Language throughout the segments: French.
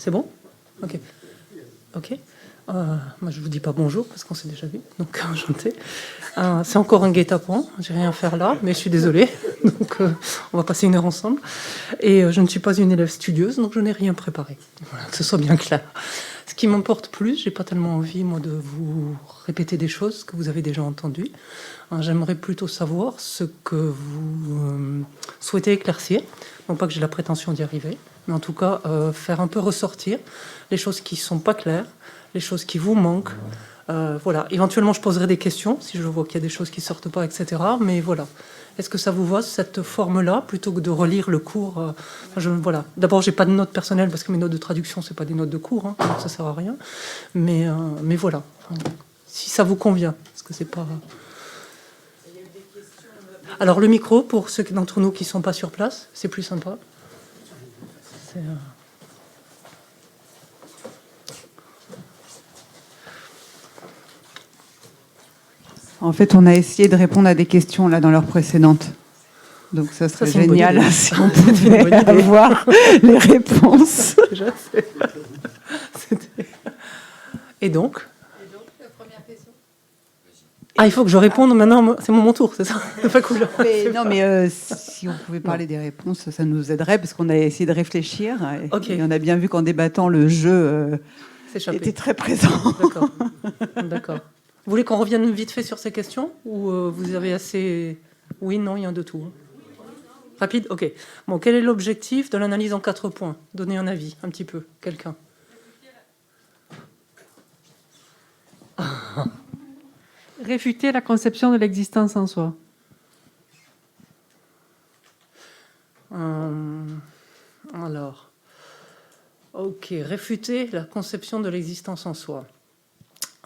C'est bon? Ok. Ok. Moi, je vous dis pas bonjour parce qu'on s'est déjà vu, donc enchanté. C'est encore un guet-apens, j'ai rien à faire là, mais je suis désolée. Donc, on va passer une heure ensemble. Et je ne suis pas une élève studieuse, donc je n'ai rien préparé. Voilà, que ce soit bien clair. Ce qui m'importe plus, j'ai pas tellement envie, moi, de vous répéter des choses que vous avez déjà entendues. J'aimerais plutôt savoir ce que vous souhaitez éclaircir. Non pas que j'ai la prétention d'y arriver, mais en tout cas, faire un peu ressortir les choses qui sont pas claires, les choses qui vous manquent. Voilà. Éventuellement, je poserai des questions si je vois qu'il y a des choses qui sortent pas, etc. Mais voilà. Est-ce que ça vous va, cette forme-là, plutôt que de relire le cours voilà. D'abord, j'ai pas de notes personnelles parce que mes notes de traduction, c'est pas des notes de cours, hein, donc ça sert à rien. Mais voilà. Enfin, si ça vous convient, parce que c'est pas. Alors le micro pour ceux d'entre nous qui sont pas sur place, c'est plus sympa. En fait, on a essayé de répondre à des questions là dans l'heure précédente. Donc ça serait génial si on pouvait avoir les réponses. Et donc la première question. Ah, il faut que je réponde maintenant, c'est mon tour, c'est ça? C'est pas cool. Mais si on pouvait parler des réponses, ça nous aiderait, parce qu'on a essayé de réfléchir. Et on a bien vu qu'en débattant, le jeu était très présent. D'accord. Vous voulez qu'on revienne vite fait sur ces questions? Ou vous avez assez... Oui, non, il y a de tout. Rapide? Ok. Bon, quel est l'objectif de l'analyse en 4 points? Donnez un avis, un petit peu. Quelqu'un? Réfuter la conception de l'existence en soi. Alors, ok, réfuter la conception de l'existence en soi.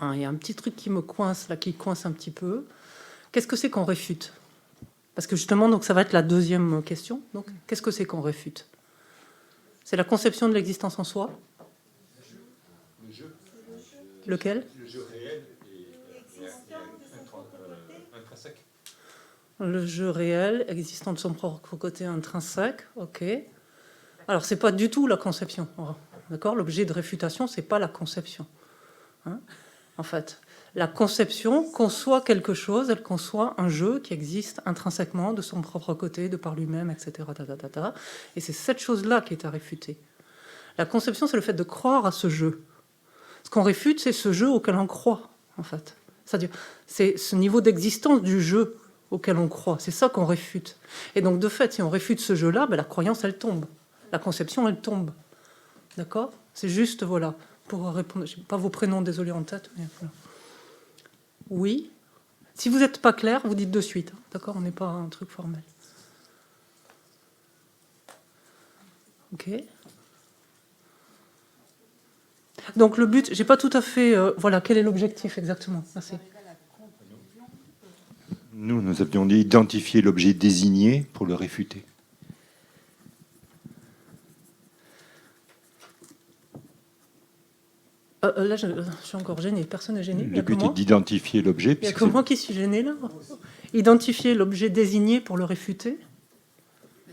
Il y a un petit truc qui me coince, là, qui coince un petit peu. Qu'est-ce que c'est qu'on réfute? Parce que justement, donc, ça va être la deuxième question. Donc, qu'est-ce que c'est qu'on réfute? C'est la conception de l'existence en soi? Le jeu. Lequel? Le jeu réel et intrinsèque. Le jeu réel, existant de son propre côté intrinsèque, ok. Alors, c'est pas du tout la conception, d'accord? L'objet de réfutation, c'est pas la conception. Hein, en fait, la conception conçoit quelque chose, elle conçoit un jeu qui existe intrinsèquement de son propre côté, de par lui-même, etc. Et c'est cette chose-là qui est à réfuter. La conception, c'est le fait de croire à ce jeu. Ce qu'on réfute, c'est ce jeu auquel on croit, en fait. C'est-à-dire, c'est ce niveau d'existence du jeu auquel on croit. C'est ça qu'on réfute. Et donc, de fait, si on réfute ce jeu-là, ben, la croyance, elle tombe. La conception, elle tombe. D'accord? C'est juste, voilà, pour répondre. Je n'ai pas vos prénoms, désolé, en tête. Mais voilà. Oui. Si vous n'êtes pas clair, vous dites de suite. Hein, d'accord? On n'est pas un truc formel. Ok. Donc le but, j'ai pas tout à fait... voilà, quel est l'objectif exactement? Merci. Nous avions identifié l'objet désigné pour le réfuter. Là, je suis encore gênée. Personne n'est gêné. Le but est d'identifier l'objet. Il n'y a que moi qui suis gênée, là. Identifier l'objet désigné pour le réfuter.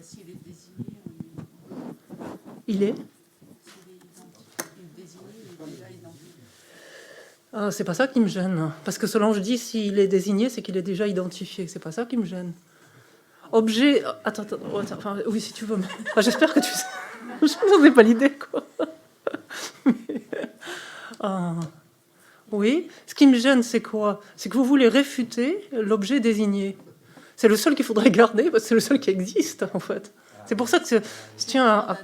S'il est désigné, Il est désigné, il est déjà identifié. C'est pas ça qui me gêne. Parce que selon je dis, s'il est désigné, c'est qu'il est déjà identifié. C'est pas ça qui me gêne. Objet... Attends. Enfin, oui, si tu veux. Mais... Enfin, j'espère que tu sais. Je n'en ai pas l'idée, quoi. Oui. Ce qui me gêne, c'est quoi? C'est que vous voulez réfuter l'objet désigné. C'est le seul qu'il faudrait garder, parce que c'est le seul qui existe, en fait. C'est pour ça que je tiens à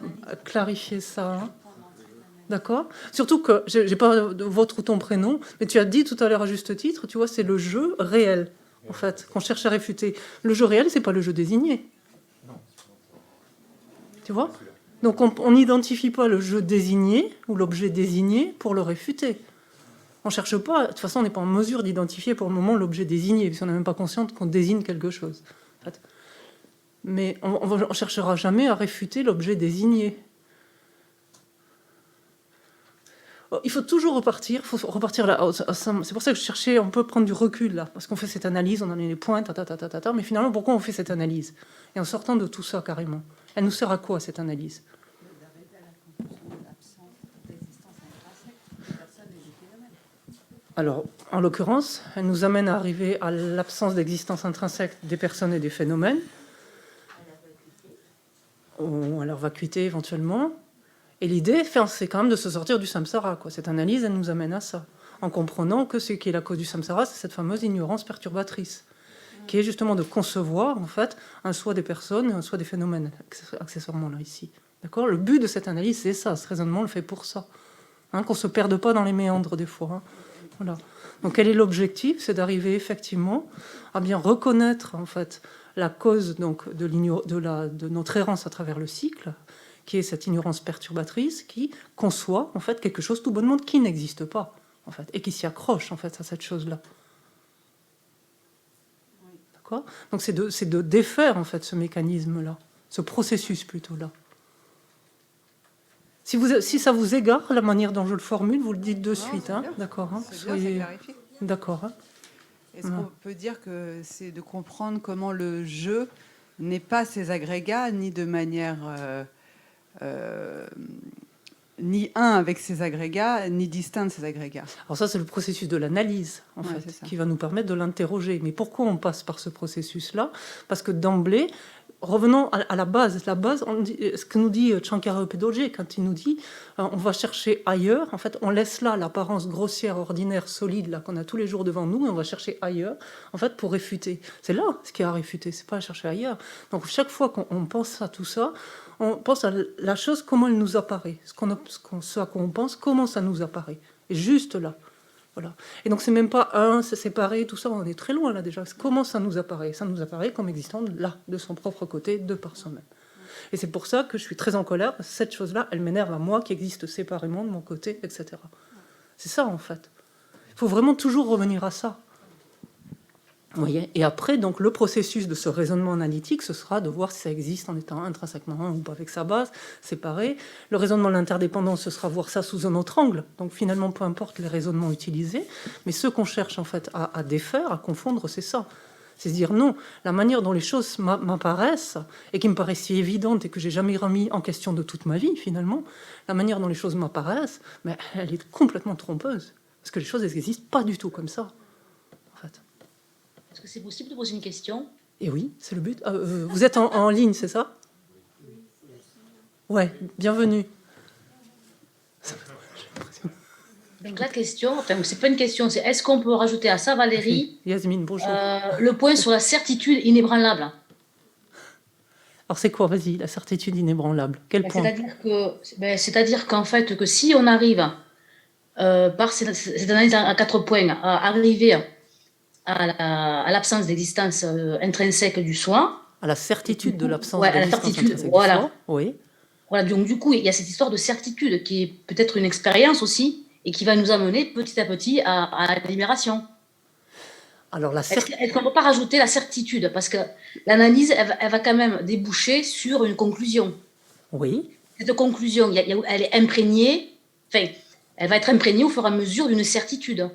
clarifier ça. Hein. D'accord? Surtout que, je n'ai pas votre ou ton prénom, mais tu as dit tout à l'heure à juste titre, tu vois, c'est le jeu réel, en fait, qu'on cherche à réfuter. Le jeu réel, c'est pas le jeu désigné. Tu vois? Donc on n'identifie pas le jeu désigné ou l'objet désigné pour le réfuter. On ne cherche pas, de toute façon on n'est pas en mesure d'identifier pour le moment l'objet désigné, puisqu'on n'est même pas conscient qu'on désigne quelque chose. En fait. Mais on ne cherchera jamais à réfuter l'objet désigné. Il faut toujours repartir, là. C'est pour ça que je cherchais, on peut prendre du recul là, parce qu'on fait cette analyse, on en a les points, mais finalement pourquoi on fait cette analyse? Et en sortant de tout ça carrément, elle nous sert à quoi cette analyse? Alors, en l'occurrence, elle nous amène à arriver à l'absence d'existence intrinsèque des personnes et des phénomènes, ou à leur vacuité éventuellement. Et l'idée, c'est quand même de se sortir du samsara, quoi. Cette analyse, elle nous amène à ça, en comprenant que ce qui est la cause du samsara, c'est cette fameuse ignorance perturbatrice, qui est justement de concevoir, en fait, un soi des personnes et un soi des phénomènes, accessoirement, là, ici. D'accord ? Le but de cette analyse, c'est ça. Ce raisonnement, on le fait pour ça. Hein, qu'on ne se perde pas dans les méandres, des fois. Hein. Voilà. Donc, quel est l'objectif ? C'est d'arriver, effectivement, à bien reconnaître, en fait, la cause donc, de notre errance à travers le cycle, qui est cette ignorance perturbatrice, qui conçoit, en fait, quelque chose tout bonnement qui n'existe pas, en fait, et qui s'y accroche, en fait, à cette chose-là. D'accord ? Donc, c'est de défaire, en fait, ce mécanisme-là, ce processus, plutôt, là. Si ça vous égare, la manière dont je le formule, vous le dites de suite. Hein, d'accord. Hein, soyez... clarifié. D'accord. Hein. Est-ce qu'on peut dire que c'est de comprendre comment le jeu n'est pas ces agrégats, ni de manière... ni un avec ces agrégats, ni distinct de ces agrégats. Alors ça, c'est le processus de l'analyse, en fait, qui va nous permettre de l'interroger. Mais pourquoi on passe par ce processus-là ? Parce que d'emblée, revenons à la base. La base, ce que nous dit Shankara Pedogé, quand il nous dit on va chercher ailleurs, en fait, on laisse là l'apparence grossière, ordinaire, solide, là qu'on a tous les jours devant nous, et on va chercher ailleurs, en fait, pour réfuter. C'est là ce qu'il y a à réfuter, c'est pas à chercher ailleurs. Donc chaque fois qu'on pense à tout ça, on pense à la chose, comment elle nous apparaît, ce à quoi on pense, comment ça nous apparaît. Et juste là. Voilà. Et donc, c'est même pas c'est séparé, tout ça, on est très loin là déjà. Comment ça nous apparaît ? Ça nous apparaît comme existant là, de son propre côté, de par soi-même. Et c'est pour ça que je suis très en colère, parce que cette chose-là, elle m'énerve à moi qui existe séparément de mon côté, etc. C'est ça, en fait. Il faut vraiment toujours revenir à ça. Vous voyez ? Et après, donc, le processus de ce raisonnement analytique, ce sera de voir si ça existe en étant intrinsèquement un ou pas avec sa base, séparé. Le raisonnement de l'interdépendance, ce sera voir ça sous un autre angle. Donc, finalement, peu importe les raisonnements utilisés, mais ce qu'on cherche, en fait, à défaire, à confondre, c'est ça. C'est se dire, non, la manière dont les choses m'apparaissent, et qui me paraissent si évidentes et que j'ai jamais remis en question de toute ma vie, finalement, la manière dont les choses m'apparaissent, mais elle est complètement trompeuse. Parce que les choses, elles n'existent pas du tout comme ça, en fait. Est-ce que c'est possible de poser une question ? Et oui, c'est le but. Vous êtes en ligne, c'est ça ? Ouais, bienvenue. Donc la question, enfin c'est pas une question, c'est est-ce qu'on peut rajouter à ça, Valérie, Yasmine, bonjour. Le point sur la certitude inébranlable ? Alors c'est quoi, vas-y, la certitude inébranlable ? Quel point ? C'est-à-dire qu'en fait, que si on arrive par cette analyse à 4 points à arriver à l'absence d'existence intrinsèque du soi. À la certitude de l'absence à la d'existence certitude, intrinsèque voilà. du soi. Oui. Voilà, donc du coup, il y a cette histoire de certitude qui est peut-être une expérience aussi et qui va nous amener petit à petit à la libération. Alors, est-ce qu'on ne peut pas rajouter la certitude ? Parce que l'analyse, elle va quand même déboucher sur une conclusion. Oui. Cette conclusion, elle est imprégnée, enfin, elle va être imprégnée au fur et à mesure d'une certitude.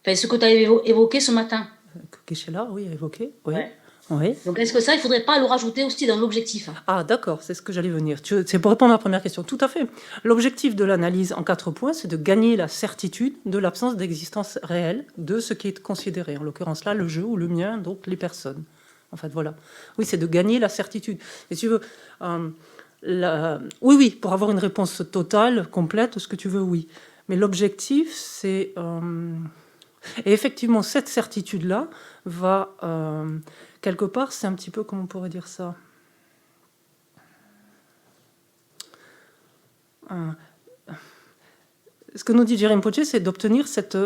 Enfin, ce que tu as évoqué ce matin. Que Kéchela, oui, a évoqué. Oui. Ouais. Oui. Donc, est-ce que ça, il ne faudrait pas le rajouter aussi dans l'objectif ? Ah, d'accord, c'est ce que j'allais venir. C'est pour répondre à ma première question. Tout à fait. L'objectif de l'analyse en 4 points, c'est de gagner la certitude de l'absence d'existence réelle de ce qui est considéré. En l'occurrence là, le jeu ou le mien, donc les personnes. En fait, voilà. Oui, c'est de gagner la certitude. Mais si tu veux... Oui, pour avoir une réponse totale, complète, ce que tu veux, oui. Mais l'objectif, c'est... Et effectivement, cette certitude-là va... quelque part, c'est un petit peu, comment on pourrait dire ça ? Ce que nous dit Jérémy Poché, c'est d'obtenir cette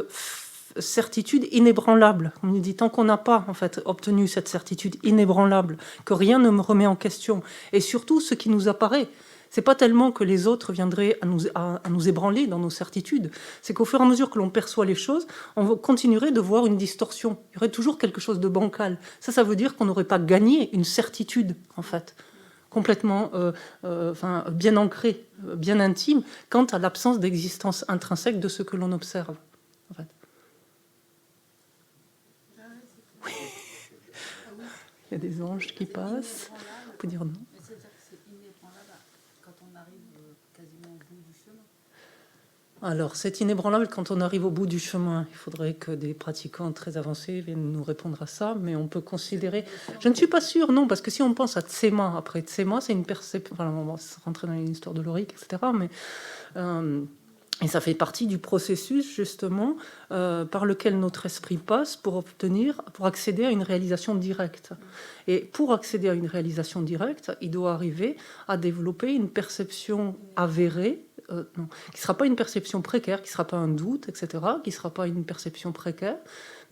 certitude inébranlable. On nous dit, tant qu'on n'a pas en fait, obtenu cette certitude inébranlable, que rien ne me remet en question, et surtout ce qui nous apparaît, c'est pas tellement que les autres viendraient à nous ébranler dans nos certitudes, c'est qu'au fur et à mesure que l'on perçoit les choses, on continuerait de voir une distorsion. Il y aurait toujours quelque chose de bancal. Ça veut dire qu'on n'aurait pas gagné une certitude, en fait, complètement bien ancrée, bien intime, quant à l'absence d'existence intrinsèque de ce que l'on observe. En fait. Oui. Il y a des anges qui passent. On peut dire non. Alors, c'est inébranlable quand on arrive au bout du chemin. Il faudrait que des pratiquants très avancés viennent nous répondre à ça, mais on peut considérer... Je ne suis pas sûre, non, parce que si on pense à Tsema, après Tsema, c'est une perception... Enfin, on va rentrer dans l'histoire de l'Oric, etc., mais... et ça fait partie du processus, justement, par lequel notre esprit passe pour accéder à une réalisation directe. Et pour accéder à une réalisation directe, il doit arriver à développer une perception avérée, qui ne sera pas une perception précaire, qui ne sera pas un doute, etc., qui ne sera pas une perception précaire,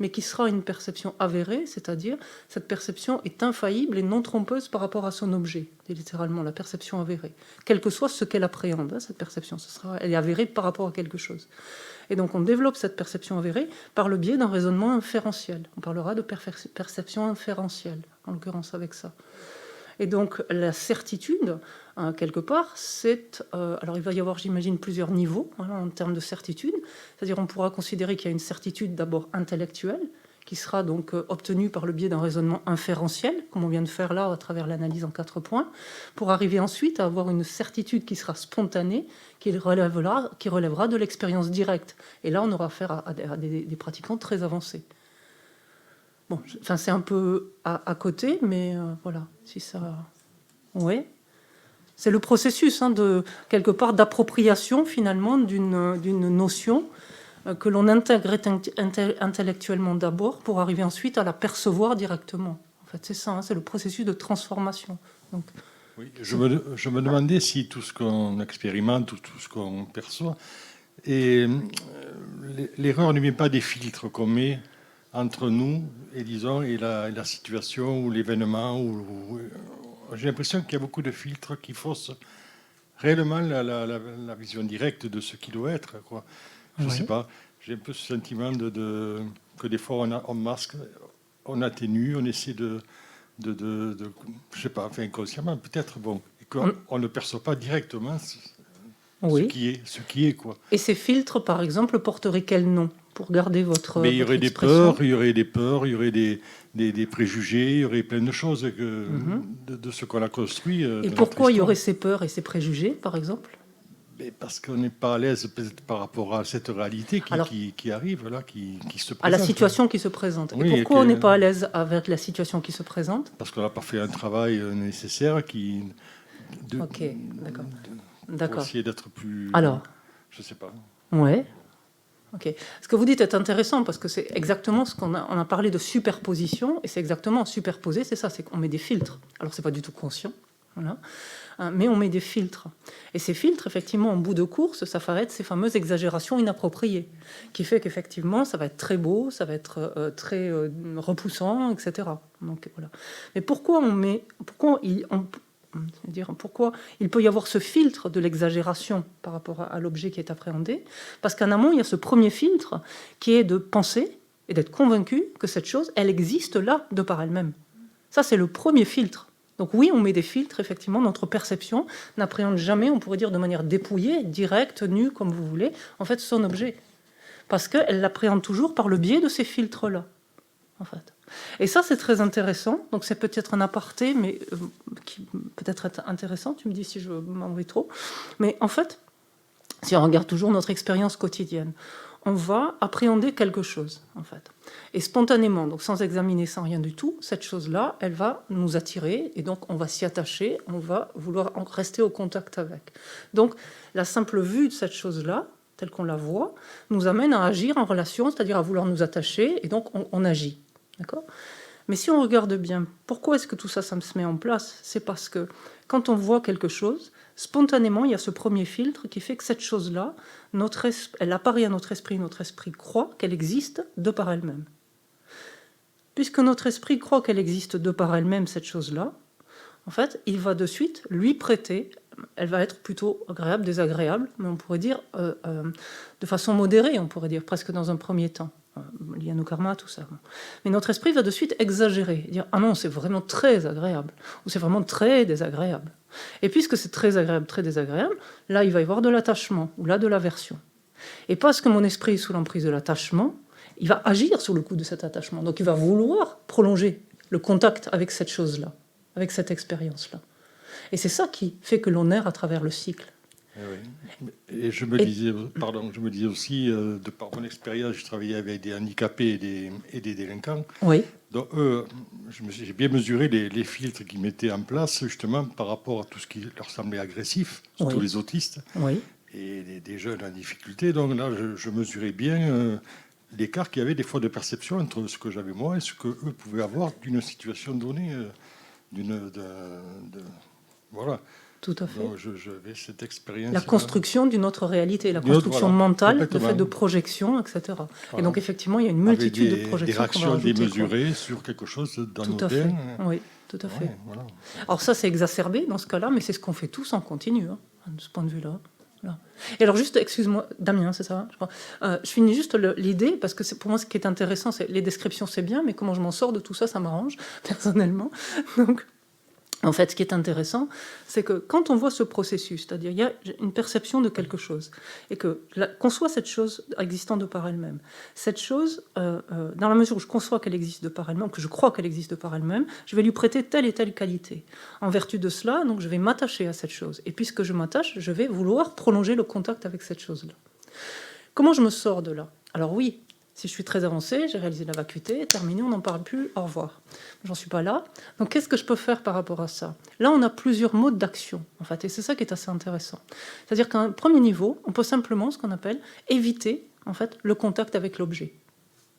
mais qui sera une perception avérée, c'est-à-dire cette perception est infaillible et non trompeuse par rapport à son objet. C'est littéralement la perception avérée. Quel que soit ce qu'elle appréhende, hein, cette perception, elle est avérée par rapport à quelque chose. Et donc on développe cette perception avérée par le biais d'un raisonnement inférentiel. On parlera de perception inférentielle, en l'occurrence avec ça. Et donc la certitude, quelque part, c'est... alors il va y avoir, j'imagine, plusieurs niveaux en termes de certitude. C'est-à-dire on pourra considérer qu'il y a une certitude d'abord intellectuelle, qui sera donc obtenue par le biais d'un raisonnement inférentiel, comme on vient de faire là à travers l'analyse en 4 points, pour arriver ensuite à avoir une certitude qui sera spontanée, qui relèvera de l'expérience directe. Et là, on aura affaire à des pratiquants très avancés. Bon, c'est un peu à côté, mais voilà, si ça... Oui. C'est le processus, de quelque part, d'appropriation, finalement, d'une notion que l'on intègre intellectuellement d'abord pour arriver ensuite à la percevoir directement. En fait, c'est ça, c'est le processus de transformation. Donc, oui, je me demandais si tout ce qu'on expérimente ou tout ce qu'on perçoit, et l'erreur ne vient pas des filtres qu'on met entre nous et, disons, et la situation ou l'événement. J'ai l'impression qu'il y a beaucoup de filtres qui faussent réellement la vision directe de ce qui doit être, quoi. Je ne sais pas, j'ai un peu ce sentiment que des fois on masque, on atténue, on essaie de je sais pas, enfin, inconsciemment peut-être, bon, et qu'on ne perçoit pas directement ce qui est, quoi. Et ces filtres, par exemple, porteraient quel nom pour garder votre... Mais il y aurait des peurs, il y aurait des préjugés, il y aurait plein de choses de ce qu'on a construit. Et pourquoi il y aurait ces peurs et ces préjugés, par exemple? Mais parce qu'on n'est pas à l'aise peut-être par rapport à cette réalité qui arrive, là, qui se présente. À la situation qui se présente. Oui, et pourquoi on n'est pas à l'aise avec la situation qui se présente? Parce qu'on n'a pas fait un travail nécessaire Ok, d'accord. Pour essayer d'être plus... Alors, je ne sais pas. Ouais. Ok. Ce que vous dites est intéressant parce que c'est exactement ce qu'on a parlé de superposition, et c'est exactement superposer, c'est ça, c'est qu'on met des filtres. Alors c'est pas du tout conscient, voilà, mais on met des filtres. Et ces filtres, effectivement, en bout de course, ça va être ces fameuses exagérations inappropriées, qui fait qu'effectivement, ça va être très beau, ça va être très repoussant, etc. Donc voilà. Mais pourquoi il peut y avoir ce filtre de l'exagération par rapport à l'objet qui est appréhendé? Parce qu'en amont, il y a ce premier filtre qui est de penser et d'être convaincu que cette chose, elle existe là de par elle-même. Ça, c'est le premier filtre. Donc oui, on met des filtres, effectivement, notre perception n'appréhende jamais, on pourrait dire de manière dépouillée, directe, nue, comme vous voulez, en fait, son objet. Parce qu'elle l'appréhende toujours par le biais de ces filtres-là, en fait. Et ça, c'est très intéressant. Donc, c'est peut-être un aparté, mais qui peut-être être intéressant. Tu me dis si je m'en vais trop. Mais en fait, si on regarde toujours notre expérience quotidienne, on va appréhender quelque chose, en fait. Et spontanément, donc sans examiner, sans rien du tout, cette chose-là, elle va nous attirer, et donc on va s'y attacher, on va vouloir rester au contact avec. Donc, la simple vue de cette chose-là, telle qu'on la voit, nous amène à agir en relation, c'est-à-dire à vouloir nous attacher, et donc on agit. D'accord ? Mais si on regarde bien, pourquoi est-ce que tout ça, ça se met en place? C'est parce que quand on voit quelque chose, spontanément, il y a ce premier filtre qui fait que cette chose-là, elle apparaît à notre esprit croit qu'elle existe de par elle-même. Puisque notre esprit croit qu'elle existe de par elle-même, cette chose-là, en fait, il va de suite lui prêter, elle va être plutôt agréable, désagréable, mais on pourrait dire de façon modérée, on pourrait dire presque dans un premier temps. Lié à nos karmas, tout ça. Mais notre esprit va de suite exagérer, dire « Ah non, c'est vraiment très agréable » ou « C'est vraiment très désagréable ». Et puisque c'est très agréable, très désagréable, là, il va y avoir de l'attachement ou là, de l'aversion. Et parce que mon esprit est sous l'emprise de l'attachement, il va agir sur le coup de cet attachement. Donc, il va vouloir prolonger le contact avec cette chose-là, avec cette expérience-là. Et c'est ça qui fait que l'on erre à travers le cycle. Oui. Et je me disais aussi, de par mon expérience, je travaillais avec des handicapés et des délinquants. Oui, Donc, eux, j'ai bien mesuré les filtres qu'ils mettaient en place, justement, par rapport à tout ce qui leur semblait agressif, surtout Oui. les autistes oui, et des jeunes en difficulté. Donc là, je mesurais bien l'écart qu'il y avait des fois de perception entre ce que j'avais moi et ce que eux pouvaient avoir d'une situation donnée. Voilà. tout à fait. Donc, j'avais cette expérience. La construction d'une autre réalité, la D'une autre, construction voilà, mentale, le complètement. fait de projection, etc. Et Voilà. donc, effectivement, il y a une Avec multitude de des projections qu'on va réactions rajouter, quoi. démesurées sur quelque chose Tout à d'anodin. fait. Oui, tout à fait. Ouais, voilà. Alors ça, c'est exacerbé dans ce cas-là, mais c'est ce qu'on fait tous en continu, hein, de ce point de vue-là. Voilà. Et alors juste, excuse-moi, Damien, c'est ça, je crois. Je finis juste l'idée, parce que pour moi, ce qui est intéressant, c'est les descriptions, c'est bien, mais comment je m'en sors de tout ça, ça m'arrange, personnellement. Donc, en fait, ce qui est intéressant, c'est que quand on voit ce processus, c'est-à-dire il y a une perception de quelque chose, et que qu'on soit cette chose existant de par elle-même, cette chose, dans la mesure où je conçois qu'elle existe de par elle-même, que je crois qu'elle existe de par elle-même, je vais lui prêter telle et telle qualité. En vertu de cela, donc, je vais m'attacher à cette chose. Et puisque je m'attache, je vais vouloir prolonger le contact avec cette chose-là. Comment je me sors de là? Alors oui, si je suis très avancée, j'ai réalisé la vacuité, terminé, on n'en parle plus, au revoir. J'en suis pas là. Donc qu'est-ce que je peux faire par rapport à ça? Là, on a plusieurs modes d'action, en fait, et c'est ça qui est assez intéressant. C'est-à-dire qu'à un premier niveau, on peut simplement, ce qu'on appelle, éviter, en fait, le contact avec l'objet.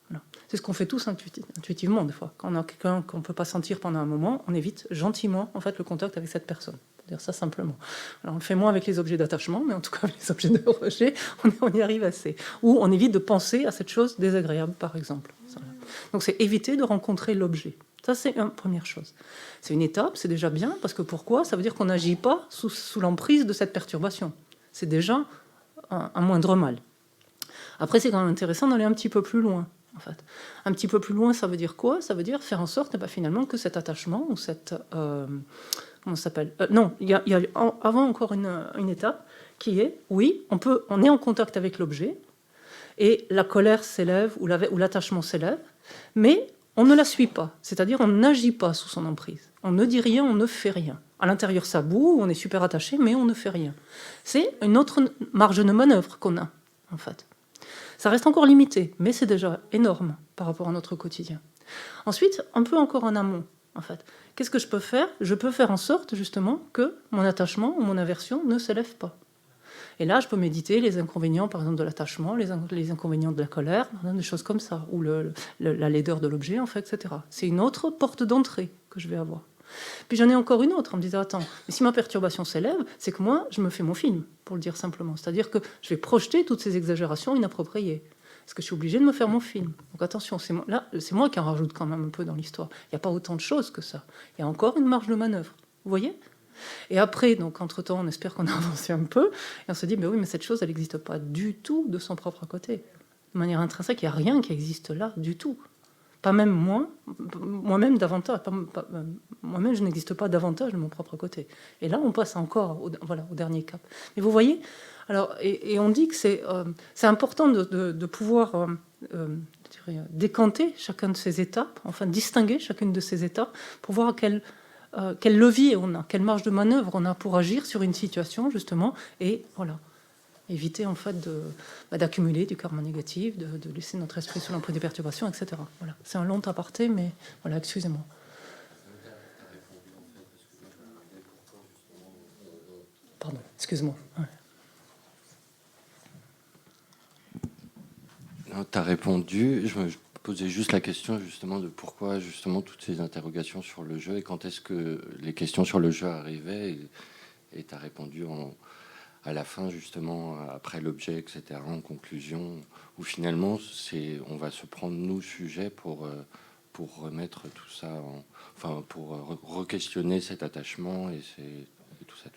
Voilà. C'est ce qu'on fait tous intuitivement, des fois. Quand on a quelqu'un qu'on ne peut pas sentir pendant un moment, on évite gentiment, en fait, le contact avec cette personne. Dire ça simplement. Alors, on le fait moins avec les objets d'attachement, mais en tout cas avec les objets de rejet, on y arrive assez. Ou on évite de penser à cette chose désagréable, par exemple. Donc c'est éviter de rencontrer l'objet. Ça, c'est une première chose. C'est une étape, c'est déjà bien, parce que pourquoi? Ça veut dire qu'on n'agit pas sous l'emprise de cette perturbation. C'est déjà un moindre mal. Après, c'est quand même intéressant d'aller un petit peu plus loin. En fait. Un petit peu plus loin, ça veut dire quoi? Ça veut dire faire en sorte finalement que cet attachement ou cette... comment ça s'appelle? Non, il y a avant encore une étape qui est, oui, on est en contact avec l'objet et la colère s'élève ou l'attachement s'élève, mais on ne la suit pas. C'est-à-dire on n'agit pas sous son emprise. On ne dit rien, on ne fait rien. À l'intérieur, ça boue, on est super attaché, mais on ne fait rien. C'est une autre marge de manœuvre qu'on a, en fait. Ça reste encore limité, mais c'est déjà énorme par rapport à notre quotidien. Ensuite, un peu encore en amont, en fait. Qu'est-ce que je peux faire? Je peux faire en sorte, justement, que mon attachement ou mon aversion ne s'élève pas. Et là, je peux méditer les inconvénients, par exemple, de l'attachement, les inconvénients de la colère, des choses comme ça, ou la laideur de l'objet, en fait, etc. C'est une autre porte d'entrée que je vais avoir. Puis j'en ai encore une autre en me disant, attends, mais si ma perturbation s'élève, c'est que moi, je me fais mon film, pour le dire simplement. C'est-à-dire que je vais projeter toutes ces exagérations inappropriées. Est-ce que je suis obligé de me faire mon film? Donc attention, c'est moi qui en rajoute quand même un peu dans l'histoire. Il n'y a pas autant de choses que ça. Il y a encore une marge de manœuvre. Vous voyez? Et après, donc entre-temps, on espère qu'on a avancé un peu, et on se dit, mais oui, mais cette chose, elle n'existe pas du tout de son propre côté. De manière intrinsèque, il n'y a rien qui existe là du tout. Pas même moi-même davantage. Moi-même, je n'existe pas davantage de mon propre côté. Et là, on passe encore au dernier cap. Mais vous voyez, alors, et on dit que c'est important de pouvoir décanter chacune de ces étapes, enfin distinguer chacune de ces étapes, pour voir quel levier on a, quelle marge de manœuvre on a pour agir sur une situation, justement, et voilà. Éviter en fait d'accumuler du karma négatif, de laisser notre esprit sous l'emprise des perturbations, etc. Voilà. C'est un long aparté, mais voilà, excusez-moi. Pardon, excuse-moi. Ouais. Tu as répondu. Je posais juste la question justement de pourquoi justement toutes ces interrogations sur le jeu et quand est-ce que les questions sur le jeu arrivaient et tu as répondu à la fin, justement, après l'objet, etc., en conclusion, où finalement, on va se prendre, nous, sujet pour remettre tout ça, pour re-questionner cet attachement et tout ça.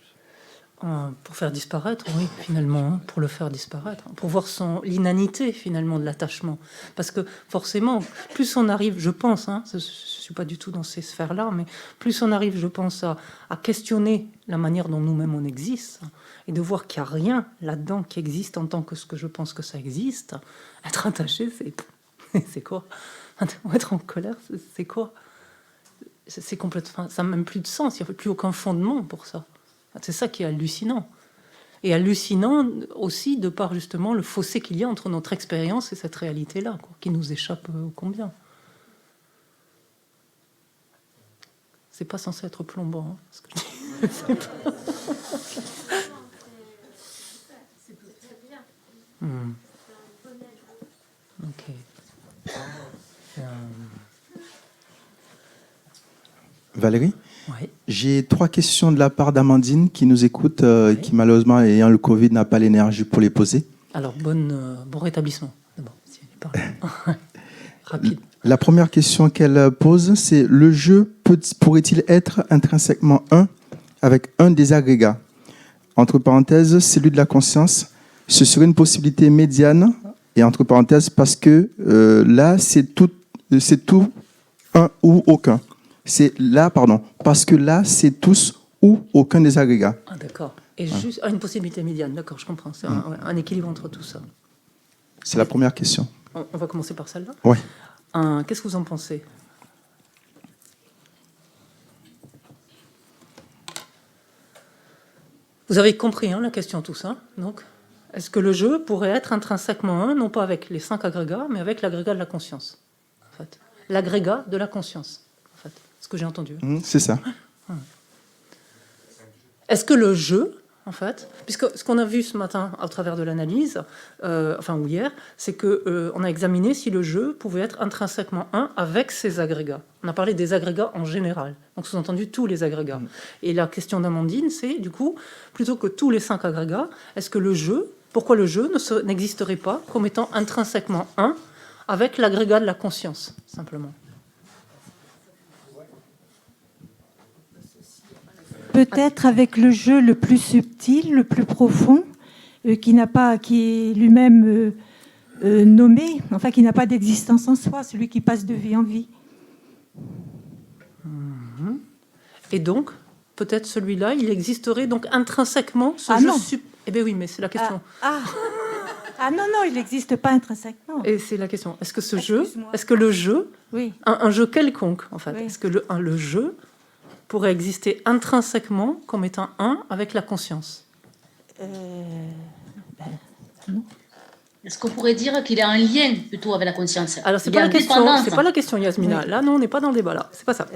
Pour faire disparaître, oui, finalement, hein, pour le faire disparaître, pour voir l'inanité, finalement, de l'attachement. Parce que, forcément, plus on arrive, je pense, hein, je ne suis pas du tout dans ces sphères-là, mais plus on arrive, je pense, à questionner la manière dont nous-mêmes on existe, et de voir qu'il n'y a rien là-dedans qui existe en tant que ce que je pense que ça existe, être attaché, c'est quoi? Être en colère, c'est quoi? C'est complètement, ça n'a même plus de sens, il n'y a plus aucun fondement pour ça. C'est ça qui est hallucinant. et hallucinant aussi de par justement le fossé qu'il y a entre notre expérience et cette réalité-là, quoi, qui nous échappe combien. C'est pas censé être plombant, hein, ce que je dis. C'est pas... Ok. Valérie, Ouais. j'ai 3 questions de la part d'Amandine qui nous écoute, qui malheureusement, ayant le Covid, n'a pas l'énergie pour les poser. Alors, bon rétablissement, d'abord, si elle est pas rapide. La première question qu'elle pose, c'est le jeu pourrait-il être intrinsèquement un avec un des agrégats? Entre parenthèses, celui de la conscience, ce serait une possibilité médiane, et entre parenthèses, parce que là, c'est tout un ou aucun. C'est là, pardon, parce que là, c'est tous ou aucun des agrégats. Ah, d'accord. Et juste une possibilité médiane, d'accord, je comprends. C'est un équilibre entre tout ça. C'est la première question. On va commencer par celle-là. Oui. Qu'est-ce que vous en pensez? Vous avez compris la question tous, hein, donc. Est-ce que le jeu pourrait être intrinsèquement un, non pas avec les 5 agrégats, mais avec l'agrégat de la conscience, en fait. L'agrégat de la conscience, en fait. Ce que j'ai entendu. C'est ça. Est-ce que le jeu, en fait, puisque ce qu'on a vu ce matin à travers de l'analyse, ou hier, c'est qu'on a examiné si le jeu pouvait être intrinsèquement un avec ses agrégats. On a parlé des agrégats en général, donc sous-entendu tous les agrégats. Et la question d'Amandine, c'est du coup, plutôt que tous les 5 agrégats, est-ce que le jeu, pourquoi le jeu n'existerait pas comme étant intrinsèquement un avec l'agrégat de la conscience, simplement? Peut-être avec le jeu le plus subtil, le plus profond, qui est lui-même nommé, enfin qui n'a pas d'existence en soi, celui qui passe de vie en vie. Et donc, peut-être celui-là, il existerait donc intrinsèquement ce Ah jeu non. Eh bien oui, mais c'est la question. Ah non, il n'existe pas intrinsèquement. Et c'est la question. Est-ce que ce jeu, Excuse-moi. est-ce que le jeu, Oui. un jeu quelconque, en fait, Oui. est-ce que le jeu pourrait exister intrinsèquement comme étant un avec la conscience? Non. Est-ce qu'on pourrait dire qu'il a un lien plutôt avec la conscience? Alors c'est Il y pas a la une question, dépendance. c'est pas la question, Yasmina. Oui. Là, non, on n'est pas dans le débat là. C'est pas ça.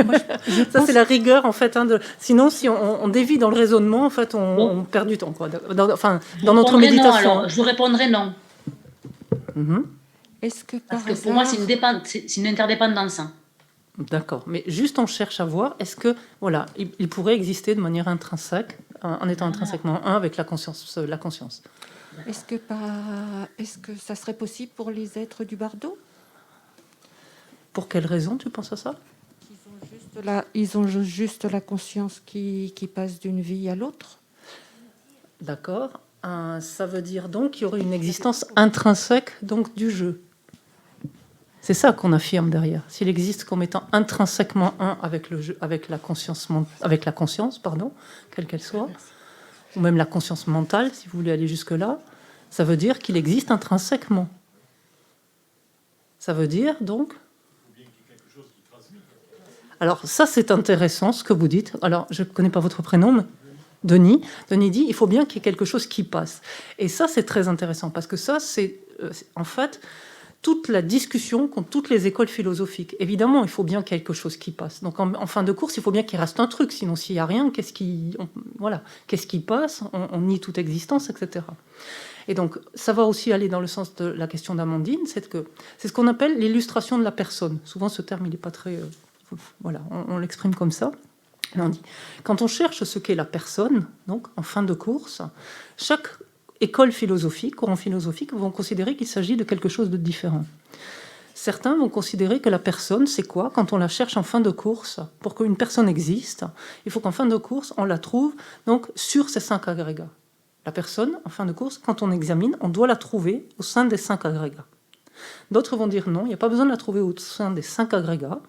Moi, je Ça, c'est la rigueur, en fait. Sinon, si on dévie dans le raisonnement, en fait, on perd du temps, quoi. Dans notre répondrai méditation. Non, alors, je répondrai non. Est-ce que Parce par que pour moi, hasard- c'est une interdépendance. D'accord, mais juste on cherche à voir, est-ce que, voilà, il pourrait exister de manière intrinsèque, en étant intrinsèquement un avec la conscience. Est-ce que ça serait possible pour les êtres du bardo? Pour quelle raison tu penses à ça? Ils ont juste la conscience qui passe d'une vie à l'autre. D'accord. Ça veut dire donc qu'il y aurait une existence intrinsèque donc du jeu. C'est ça qu'on affirme derrière. S'il existe comme étant intrinsèquement un avec le jeu, avec la conscience, quelle qu'elle soit, ou même la conscience mentale, si vous voulez aller jusque-là, ça veut dire qu'il existe intrinsèquement. Ça veut dire donc. Alors ça, c'est intéressant ce que vous dites. Alors je ne connais pas votre prénom, mais Denis. Denis dit il faut bien qu'il y ait quelque chose qui passe. Et ça, c'est très intéressant parce que ça, c'est en fait toute la discussion contre toutes les écoles philosophiques. Évidemment, il faut bien quelque chose qui passe. Donc en fin de course, il faut bien qu'il reste un truc. Sinon, s'il n'y a rien, qu'est-ce qui passe? On nie toute existence, etc. Et donc, ça va aussi aller dans le sens de la question d'Amandine, c'est ce qu'on appelle l'illustration de la personne. Souvent, ce terme, il n'est pas très... voilà, on l'exprime comme ça. On dit, quand on cherche ce qu'est la personne, donc en fin de course, chaque école philosophique, courant philosophique, vont considérer qu'il s'agit de quelque chose de différent. Certains vont considérer que la personne, c'est quoi? Quand on la cherche en fin de course, pour qu'une personne existe, il faut qu'en fin de course, on la trouve donc sur ces 5 agrégats. La personne, en fin de course, quand on examine, on doit la trouver au sein des 5 agrégats. D'autres vont dire non, il n'y a pas besoin de la trouver au sein des 5 agrégats.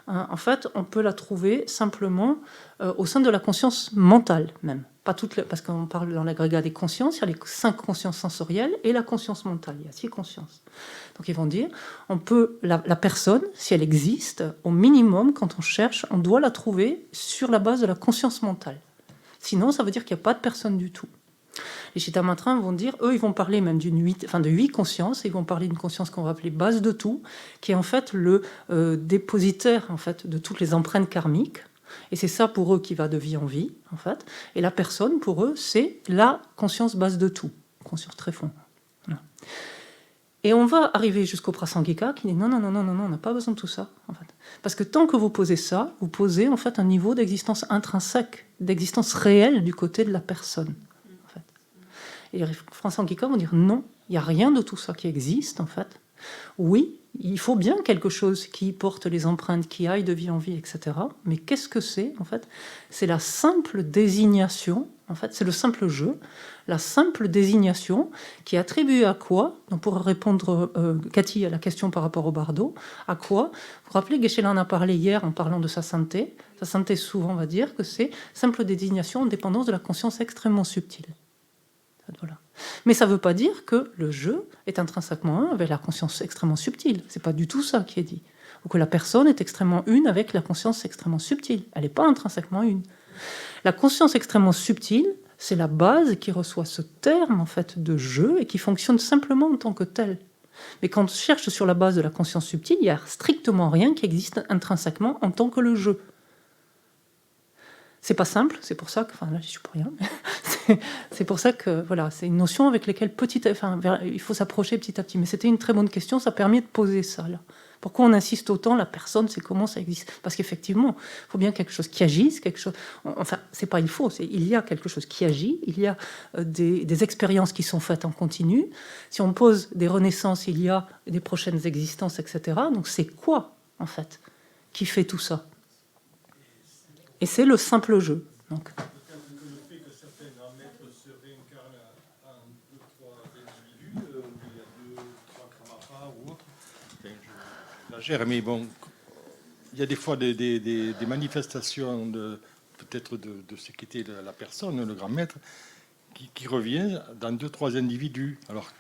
En fait, on peut la trouver simplement au sein de la conscience mentale même. Pas parce qu'on parle dans l'agrégat des consciences, il y a les 5 consciences sensorielles et la conscience mentale. Il y a 6 consciences. Donc ils vont dire, on peut la personne, si elle existe, au minimum, quand on cherche, on doit la trouver sur la base de la conscience mentale. Sinon, ça veut dire qu'il n'y a pas de personne du tout. Les Chittamatra vont dire, eux, ils vont parler même de 8 consciences, ils vont parler d'une conscience qu'on va appeler base de tout, qui est en fait le dépositaire en fait, de toutes les empreintes karmiques. Et c'est ça pour eux qui va de vie en vie, en fait. Et la personne, pour eux, c'est la conscience base de tout, conscience très fond. Voilà. Et on va arriver jusqu'au Prasangika qui dit non, on n'a pas besoin de tout ça, en fait. Parce que tant que vous posez ça, vous posez en fait un niveau d'existence intrinsèque, d'existence réelle du côté de la personne. En fait. Et les Prasangika vont dire non, il n'y a rien de tout ça qui existe, en fait. Oui, il faut bien quelque chose qui porte les empreintes, qui aille de vie en vie, etc. Mais qu'est-ce que c'est, en fait? C'est la simple désignation, en fait, c'est le simple jeu, la simple désignation qui est attribuée à quoi? Donc pour répondre, Cathy, à la question par rapport au bardo, à quoi? Vous vous rappelez, Geshe-la en a parlé hier en parlant de sa santé. Sa santé, souvent, on va dire que c'est simple désignation en dépendance de la conscience extrêmement subtile. Voilà. Mais ça ne veut pas dire que le jeu est intrinsèquement un avec la conscience extrêmement subtile. C'est pas du tout ça qui est dit. Ou que la personne est extrêmement une avec la conscience extrêmement subtile. Elle n'est pas intrinsèquement une. La conscience extrêmement subtile, c'est la base qui reçoit ce terme en fait de jeu et qui fonctionne simplement en tant que tel. Mais quand on cherche sur la base de la conscience subtile, il n'y a strictement rien qui existe intrinsèquement en tant que le jeu. C'est pas simple, c'est pour ça que, enfin là je suis pour rien, mais c'est pour ça que voilà, c'est une notion avec laquelle il faut s'approcher petit à petit. Mais c'était une très bonne question, ça permet de poser ça là. Pourquoi on insiste autant la personne, c'est comment ça existe? Parce qu'effectivement, il faut bien quelque chose qui agisse, quelque chose. Enfin, c'est pas il faut, c'est il y a quelque chose qui agit, il y a des expériences qui sont faites en continu. Si on pose des renaissances, il y a des prochaines existences, etc. Donc c'est quoi en fait qui fait tout ça? Et c'est le simple jeu. Donc. Le fait que certains grands maîtres se réincarnent en 2-3 individus, où il y a 2-3 Kamaras ou autres, j'exagère, mais bon, il y a des fois des manifestations peut-être de ce qu'était la personne, le grand maître, qui revient dans 2-3 individus. Alors,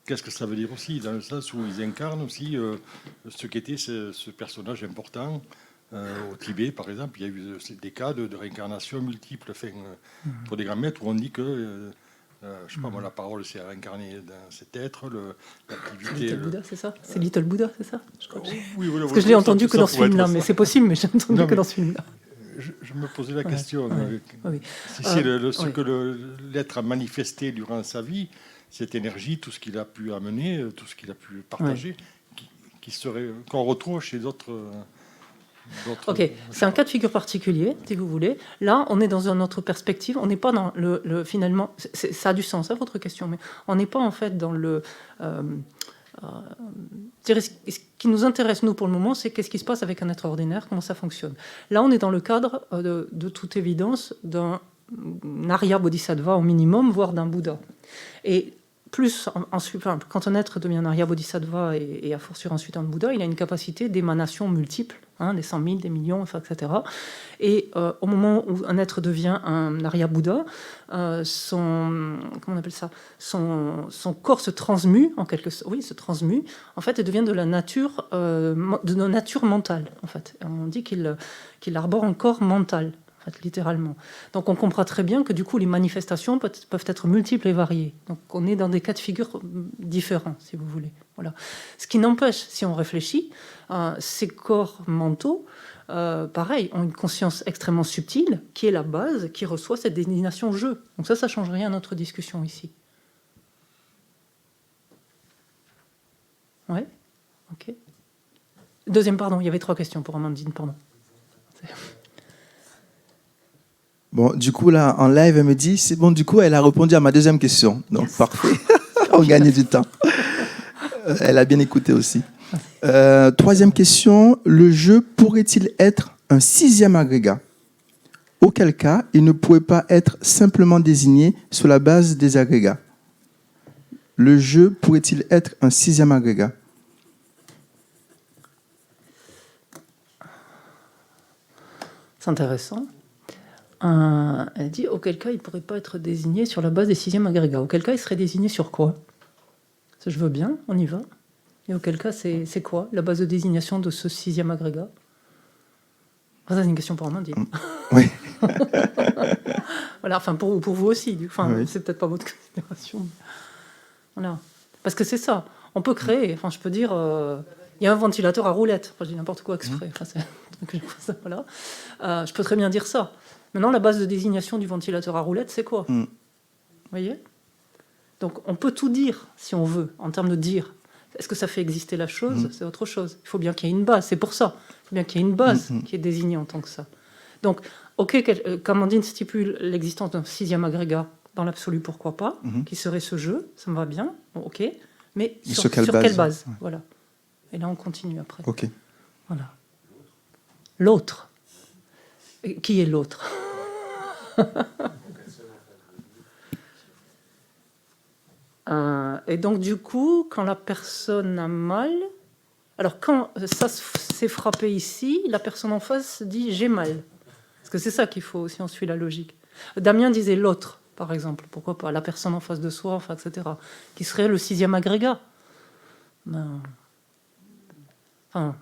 qu'est-ce que ça veut dire aussi? Dans le sens où ils incarnent aussi ce qu'était ce personnage important. Au Tibet, par exemple, il y a eu des cas de réincarnation multiples pour des grands maîtres où on dit que, je sais pas moi, la parole s'est réincarnée dans cet être, l'activité... Little Buddha, c'est ça? C'est Little Buddha, c'est ça? Je crois. Oui, voilà, parce que je l'ai entendu que dans ce film-là, mais c'est possible, mais j'ai entendu que dans ce film-là. Je me posais la question. Oui. Si c'est ce que l'être a manifesté durant sa vie, cette énergie, tout ce qu'il a pu amener, tout ce qu'il a pu partager, qu'on retrouve chez d'autres... Ok, c'est un cas de figure particulier, si vous voulez. Là, on est dans une autre perspective. On n'est pas dans finalement... ça a du sens, hein, votre question, mais on n'est pas en fait dans le... ce qui nous intéresse, nous, pour le moment, c'est qu'est-ce qui se passe avec un être ordinaire, comment ça fonctionne. Là, on est dans le cadre, de toute évidence, d'un Arya Bodhisattva au minimum, voire d'un Bouddha. Et plus, quand un être devient un Arya Bodhisattva et à fortiori ensuite un Bouddha, il a une capacité d'émanation multiple, hein, des 100 000, des millions, enfin, etc. Et au moment où un être devient un Arya Bouddha, comment on appelle ça, son corps se transmue, en quelque sorte, oui, se transmue, en fait, et devient de nature mentale, en fait. On dit qu'il arbore un corps mental, en fait, littéralement. Donc on comprend très bien que du coup, les manifestations peuvent être multiples et variées. Donc on est dans des cas de figure différents, si vous voulez. Voilà. Ce qui n'empêche, si on réfléchit, ces corps mentaux, pareil, ont une conscience extrêmement subtile, qui est la base, qui reçoit cette désignation jeu. Donc ça ne change rien à notre discussion ici. Ouais, ok. Deuxième, pardon, il y avait 3 questions pour Amandine, pardon. Bon, du coup, là, en live, elle me dit, c'est bon, du coup, elle a répondu à ma deuxième question. Donc, yes. Parfait. On gagne du temps. Elle a bien écouté aussi. 3e question, le jeu pourrait-il être un 6e agrégat? Auquel cas, il ne pourrait pas être simplement désigné sur la base des agrégats. Le jeu pourrait-il être un 6e agrégat? C'est intéressant. Elle dit, auquel cas il ne pourrait pas être désigné sur la base des 6e agrégats. Auquel cas il serait désigné sur quoi? Ça, je veux bien, on y va. Et auquel cas c'est quoi la base de désignation de ce 6e agrégat? Ça, c'est une question pour Amandine. Oui. Voilà, enfin pour vous aussi. Enfin, Oui. c'est peut-être pas votre considération. Mais voilà. Parce que c'est ça. On peut créer. Enfin, je peux dire, il y a un ventilateur à roulette. Enfin, je dis n'importe quoi exprès. Enfin, c'est un truc que je fais ça, voilà. Je peux très bien dire ça. Maintenant, la base de désignation du ventilateur à roulette, c'est quoi? Vous voyez? Donc, on peut tout dire, si on veut, en termes de dire. Est-ce que ça fait exister la chose? C'est autre chose. Il faut bien qu'il y ait une base. C'est pour ça. Il faut bien qu'il y ait une base qui est désignée en tant que ça. Donc, OK, Kamandine stipule l'existence d'un 6e agrégat. Dans l'absolu, pourquoi pas? Qui serait ce jeu? Ça me va bien. Bon, OK. Mais sur quelle base? Ouais. Voilà. Et là, on continue après. OK. Voilà. L'autre. Et qui est l'autre? Et donc, du coup, quand la personne a mal... Alors, quand ça s'est frappé ici, la personne en face dit « j'ai mal ». Parce que c'est ça qu'il faut, si on suit la logique. Damien disait l'autre, par exemple. Pourquoi pas? La personne en face de soi, enfin, etc. Qui serait le 6e agrégat. Ben... Enfin,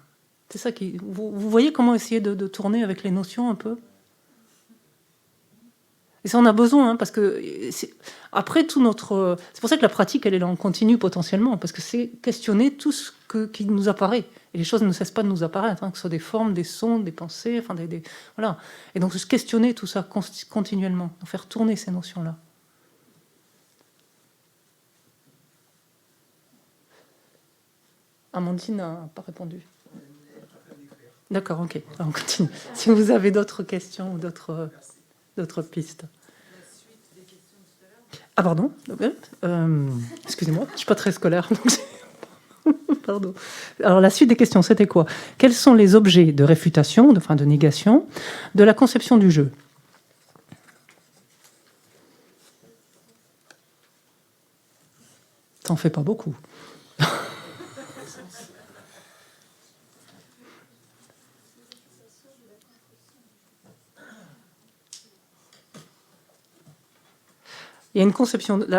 c'est ça qui... Vous voyez comment essayer de tourner avec les notions un peu? Et ça, on a besoin, hein, parce que après tout notre... C'est pour ça que la pratique, elle est là en continu potentiellement, parce que c'est questionner tout ce qui nous apparaît. Et les choses ne cessent pas de nous apparaître, hein, que ce soit des formes, des sons, des pensées, enfin voilà. Et donc, se questionner tout ça continuellement, faire tourner ces notions-là. Amandine n'a pas répondu. D'accord, ok. Alors, on continue. Si vous avez d'autres questions ou d'autres pistes. Ah, pardon. Excusez-moi, je ne suis pas très scolaire. Donc pardon. Alors, la suite des questions, c'était quoi? Quels sont les objets de réfutation, de négation, de la conception du jeu? Ça n'en fait pas beaucoup. Il y a une conception, il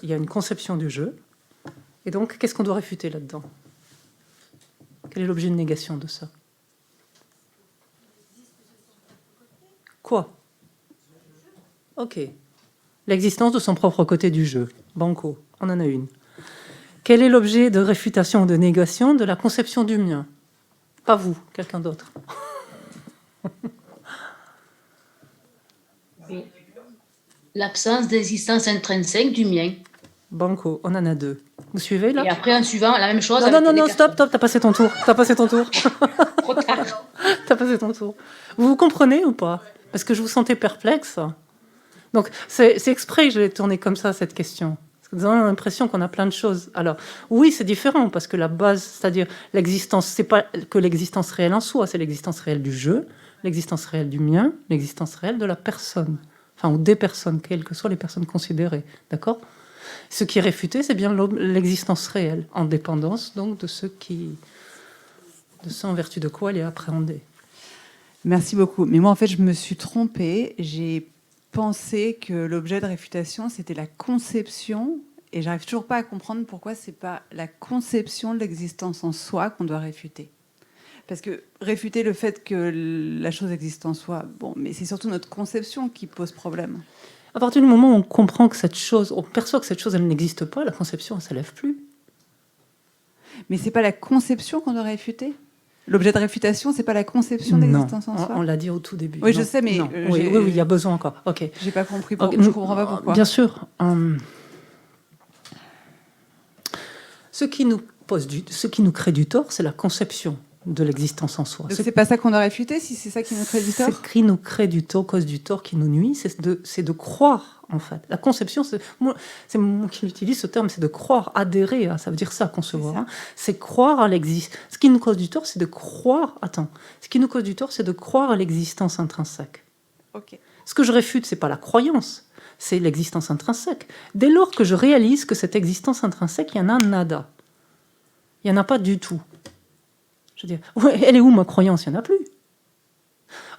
y a une conception du jeu. Et donc, qu'est-ce qu'on doit réfuter là-dedans? Quel est l'objet de négation de ça? Quoi? Ok. L'existence de son propre côté du jeu. Banco, on en a une. Quel est l'objet de réfutation ou de négation de la conception du mien? Pas vous, quelqu'un d'autre. L'absence d'existence intrinsèque du mien. Banco, on en a deux. Vous suivez là? Et après, en suivant, la même chose. Non, stop, t'as passé ton tour. T'as passé ton tour. Trop tard. T'as passé ton tour. Vous comprenez ou pas? Parce que je vous sentais perplexe. Donc, c'est exprès que je l'ai tourné comme ça, cette question. Parce que vous avez l'impression qu'on a plein de choses. Alors, oui, c'est différent, parce que la base, c'est-à-dire l'existence, c'est pas que l'existence réelle en soi, c'est l'existence réelle du jeu, l'existence réelle du mien, l'existence réelle de la personne. Enfin, ou des personnes, quelles que soient les personnes considérées. D'accord? Ce qui est réfuté, c'est bien l'existence réelle, en dépendance donc de ce en vertu de quoi elle est appréhendée. Merci beaucoup. Mais moi, en fait, je me suis trompée. J'ai pensé que l'objet de réfutation, c'était la conception, et j'arrive toujours pas à comprendre pourquoi c'est pas la conception de l'existence en soi qu'on doit réfuter. Parce que réfuter le fait que la chose existe en soi, bon, mais c'est surtout notre conception qui pose problème. À partir du moment où on comprend que cette chose, on perçoit que cette chose, elle n'existe pas, la conception, elle ne s'élève plus. Mais c'est pas la conception qu'on doit réfuter? L'objet de réfutation, c'est pas la conception de l'existence en soi? On l'a dit au tout début. Oui, non, je sais, mais... Oui, il y a besoin encore. Ok. J'ai pas compris, Okay. Je comprends pas pourquoi. Bien sûr. Ce qui nous crée du tort, c'est la conception de l'existence en soi. Donc c'est pas ça qu'on doit réfuter, si c'est ça qui nous crée du tort? Ce qui nous crée du tort, cause du tort qui nous nuit, c'est de croire, en fait. La conception, c'est moi qui utilise ce terme, c'est de croire, adhérer, hein, ça veut dire ça, concevoir. Hein. C'est croire à l'existence. Ce qui nous cause du tort, c'est de croire... Ce qui nous cause du tort, c'est de croire à l'existence intrinsèque. Okay. Ce que je réfute, c'est pas la croyance, c'est l'existence intrinsèque. Dès lors que je réalise que cette existence intrinsèque, il y en a nada. Il n'y en a pas du tout. Je veux dire, ouais, elle est où ma croyance? Il n'y en a plus.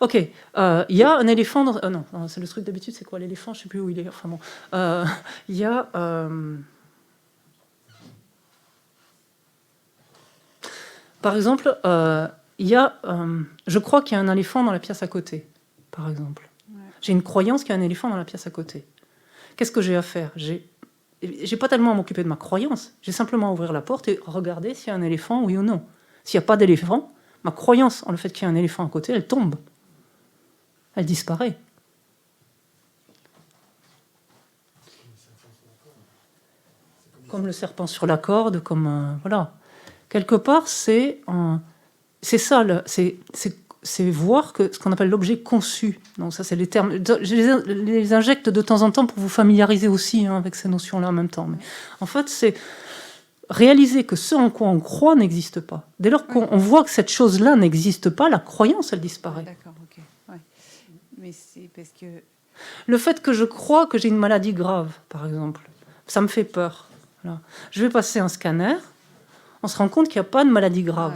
Ok, il y a un éléphant... non, c'est le truc d'habitude, c'est quoi l'éléphant? Je ne sais plus où il est. Enfin bon. Il y a... par exemple, il y a... je crois qu'il y a un éléphant dans la pièce à côté, par exemple. Ouais. J'ai une croyance qu'il y a un éléphant dans la pièce à côté. Qu'est-ce que j'ai à faire? J'ai pas tellement à m'occuper de ma croyance. J'ai simplement à ouvrir la porte et regarder s'il y a un éléphant, oui ou non. S'il n'y a pas d'éléphant, ma croyance en le fait qu'il y a un éléphant à côté, elle tombe. Elle disparaît. Comme le serpent sur la corde, comme... voilà. Quelque part, c'est ça, c'est voir que ce qu'on appelle l'objet conçu. Donc ça, c'est les termes. Je les injecte de temps en temps pour vous familiariser aussi avec ces notions-là en même temps. Mais en fait, c'est réaliser que ce en quoi on croit n'existe pas. Dès lors qu'on voit que cette chose-là n'existe pas, la croyance, elle disparaît. D'accord, ok. Ouais. Mais c'est parce que... Le fait que je crois que j'ai une maladie grave, par exemple, ça me fait peur. Voilà. Je vais passer un scanner, on se rend compte qu'il n'y a pas de maladie grave.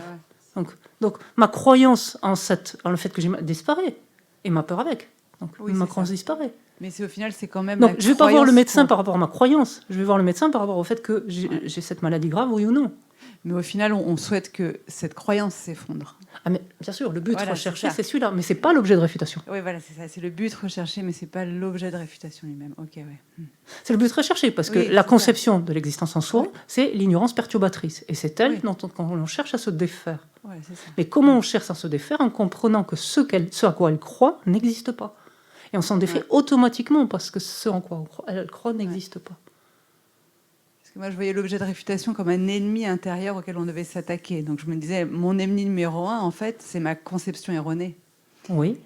Donc ma croyance en le fait que j'ai disparaît, et ma peur avec. Donc ma croyance disparaît. Mais au final, c'est quand même... Donc je ne vais pas voir le médecin par rapport à ma croyance, je vais voir le médecin par rapport au fait que j'ai cette maladie grave, oui ou non. Mais au final, on souhaite que cette croyance s'effondre. Ah mais bien sûr, le but recherché, c'est c'est celui-là, mais c'est pas l'objet de réfutation. Oui, voilà, c'est ça. C'est le but recherché, mais c'est pas l'objet de réfutation lui-même. Ok, ouais. C'est le but recherché, parce que la conception de l'existence en soi, c'est l'ignorance perturbatrice. Et c'est elle dont on cherche à se défaire. Ouais, c'est ça. Mais comment on cherche à se défaire? En comprenant que ce à quoi elle croit n'existe pas. Et on s'en défait automatiquement, parce que ce en quoi elle croit n'existe pas. Moi, je voyais l'objet de réfutation comme un ennemi intérieur auquel on devait s'attaquer. Donc, je me disais, mon ennemi numéro 1, en fait, c'est ma conception erronée. Oui.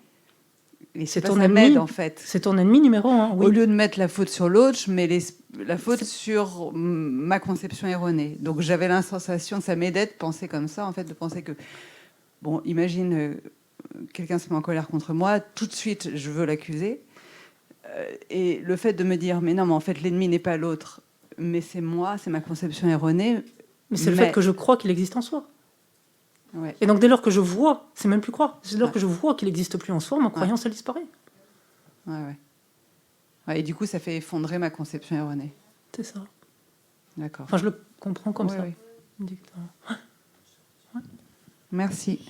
Et c'est ton ennemi, en fait. C'est ton ennemi numéro 1, oui. Au lieu de mettre la faute sur l'autre, je mets la faute sur ma conception erronée. Donc, j'avais la sensation, ça m'aidait de penser comme ça, en fait, de penser que, bon, imagine, quelqu'un se met en colère contre moi, tout de suite, je veux l'accuser. Et le fait de me dire, mais non, mais en fait, l'ennemi n'est pas l'autre, mais c'est moi, c'est ma conception erronée. Mais c'est le fait que je crois qu'il existe en soi. Ouais. Et donc dès lors que je vois, c'est même plus croire, dès lors que je vois qu'il n'existe plus en soi, ma croyance, elle disparaît. Ouais, et du coup, ça fait effondrer ma conception erronée. C'est ça. D'accord. Enfin, je le comprends comme ça. Oui. Merci.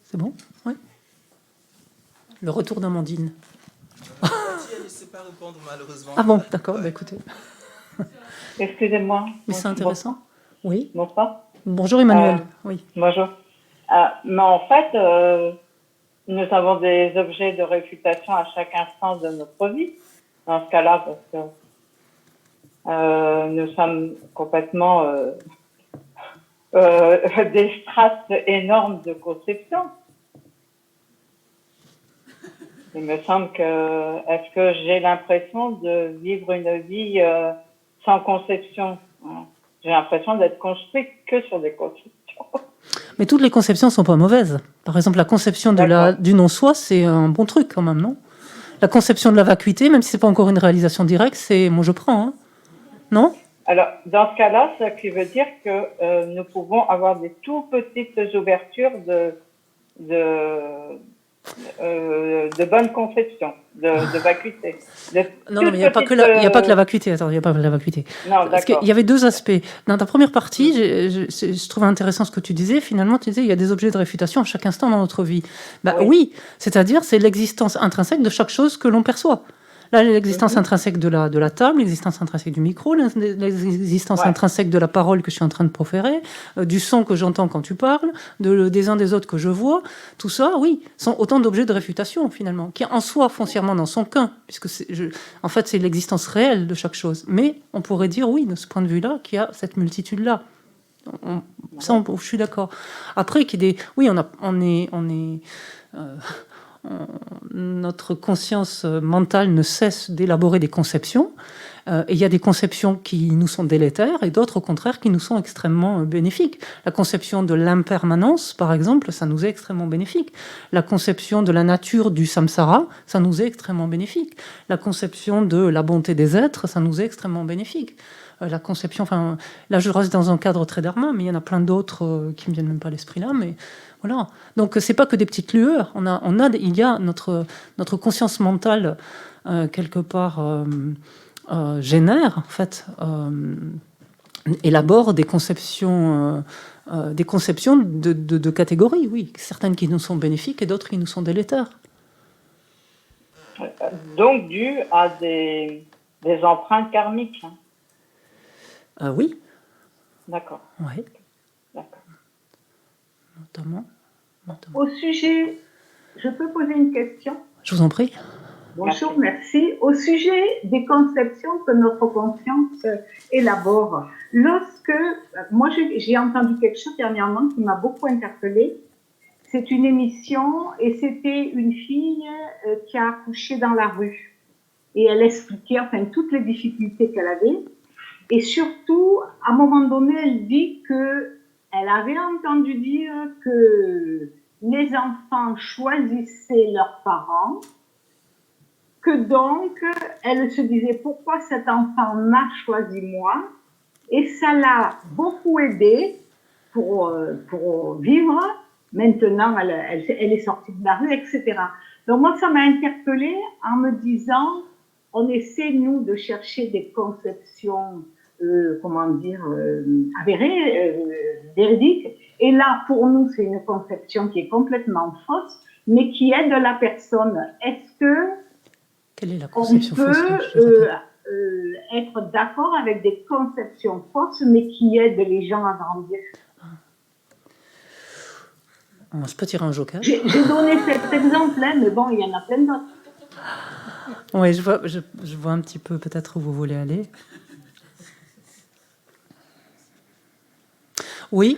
C'est bon? Oui. Le retour d'Amandine. Elle ne sait pas répondre, malheureusement. Ah bon, d'accord, bah écoutez. Excusez-moi. Mais c'est intéressant. Oui. Bonsoir. Bonjour Emmanuel. Oui. Bonjour. Mais en fait, nous avons des objets de réfutation à chaque instant de notre vie. Dans ce cas-là, parce que nous sommes complètement des strates énormes de conception. Il me semble que, est-ce que j'ai l'impression de vivre une vie sans conception? J'ai l'impression d'être construite que sur des conceptions. Mais toutes les conceptions ne sont pas mauvaises. Par exemple, la conception du non-soi, c'est un bon truc quand même, non? La conception de la vacuité, même si ce n'est pas encore une réalisation directe, c'est moi je prends, hein. Non? Alors, dans ce cas-là, ça qui veut dire que nous pouvons avoir des tout petites ouvertures de bonne conception, de vacuité. Non, mais il n'y a pas que la vacuité. Attends, il n'y a pas que la vacuité. Non, parce qu'il y avait deux aspects. Dans ta première partie, je trouvais intéressant ce que tu disais. Finalement, tu disais il y a des objets de réfutation à chaque instant dans notre vie. Oui, c'est-à-dire c'est l'existence intrinsèque de chaque chose que l'on perçoit. Là, l'existence intrinsèque de la table, l'existence intrinsèque du micro, l'existence intrinsèque de la parole que je suis en train de proférer, du son que j'entends quand tu parles, des uns des autres que je vois, tout ça, oui, sont autant d'objets de réfutation, finalement, qui en soi, foncièrement, n'en sont qu'un, puisque en fait, c'est l'existence réelle de chaque chose. Mais on pourrait dire, oui, de ce point de vue-là, qu'il y a cette multitude-là. Je suis d'accord. Après, oui, notre conscience mentale ne cesse d'élaborer des conceptions. Et il y a des conceptions qui nous sont délétères et d'autres, au contraire, qui nous sont extrêmement bénéfiques. La conception de l'impermanence, par exemple, ça nous est extrêmement bénéfique. La conception de la nature du samsara, ça nous est extrêmement bénéfique. La conception de la bonté des êtres, ça nous est extrêmement bénéfique. La conception, enfin, là je reste dans un cadre très dharma, mais il y en a plein d'autres qui me viennent même pas à l'esprit là, mais voilà. Donc c'est pas que des petites lueurs. Il y a notre conscience mentale quelque part génèrent, en fait, élaborent des conceptions de catégories, oui. Certaines qui nous sont bénéfiques et d'autres qui nous sont délétères. Donc, dû à des empreintes karmiques. Oui. D'accord. Oui. D'accord. Notamment. Au sujet, je peux poser une question? Je vous en prie. Bonjour, merci. Au sujet des conceptions que notre conscience élabore, moi j'ai entendu quelque chose dernièrement qui m'a beaucoup interpellée. C'est une émission et c'était une fille qui a accouché dans la rue. Et elle expliquait toutes les difficultés qu'elle avait. Et surtout, à un moment donné, elle dit qu'elle avait entendu dire que les enfants choisissaient leurs parents, que donc, elle se disait pourquoi cet enfant m'a choisi moi, et ça l'a beaucoup aidée pour vivre. Maintenant, elle est sortie de la rue, etc. Donc moi, ça m'a interpellée en me disant, on essaie, nous, de chercher des conceptions, avérées, véridiques, et là, pour nous, c'est une conception qui est complètement fausse, mais qui aide la personne. Est-ce que quelle est la conception on peut être d'accord avec des conceptions fausses, mais qui aident les gens à grandir? Je peux tirer un joker. J'ai donné cet exemple, mais bon, il y en a plein d'autres. Oui, je vois un petit peu peut-être où vous voulez aller. Oui,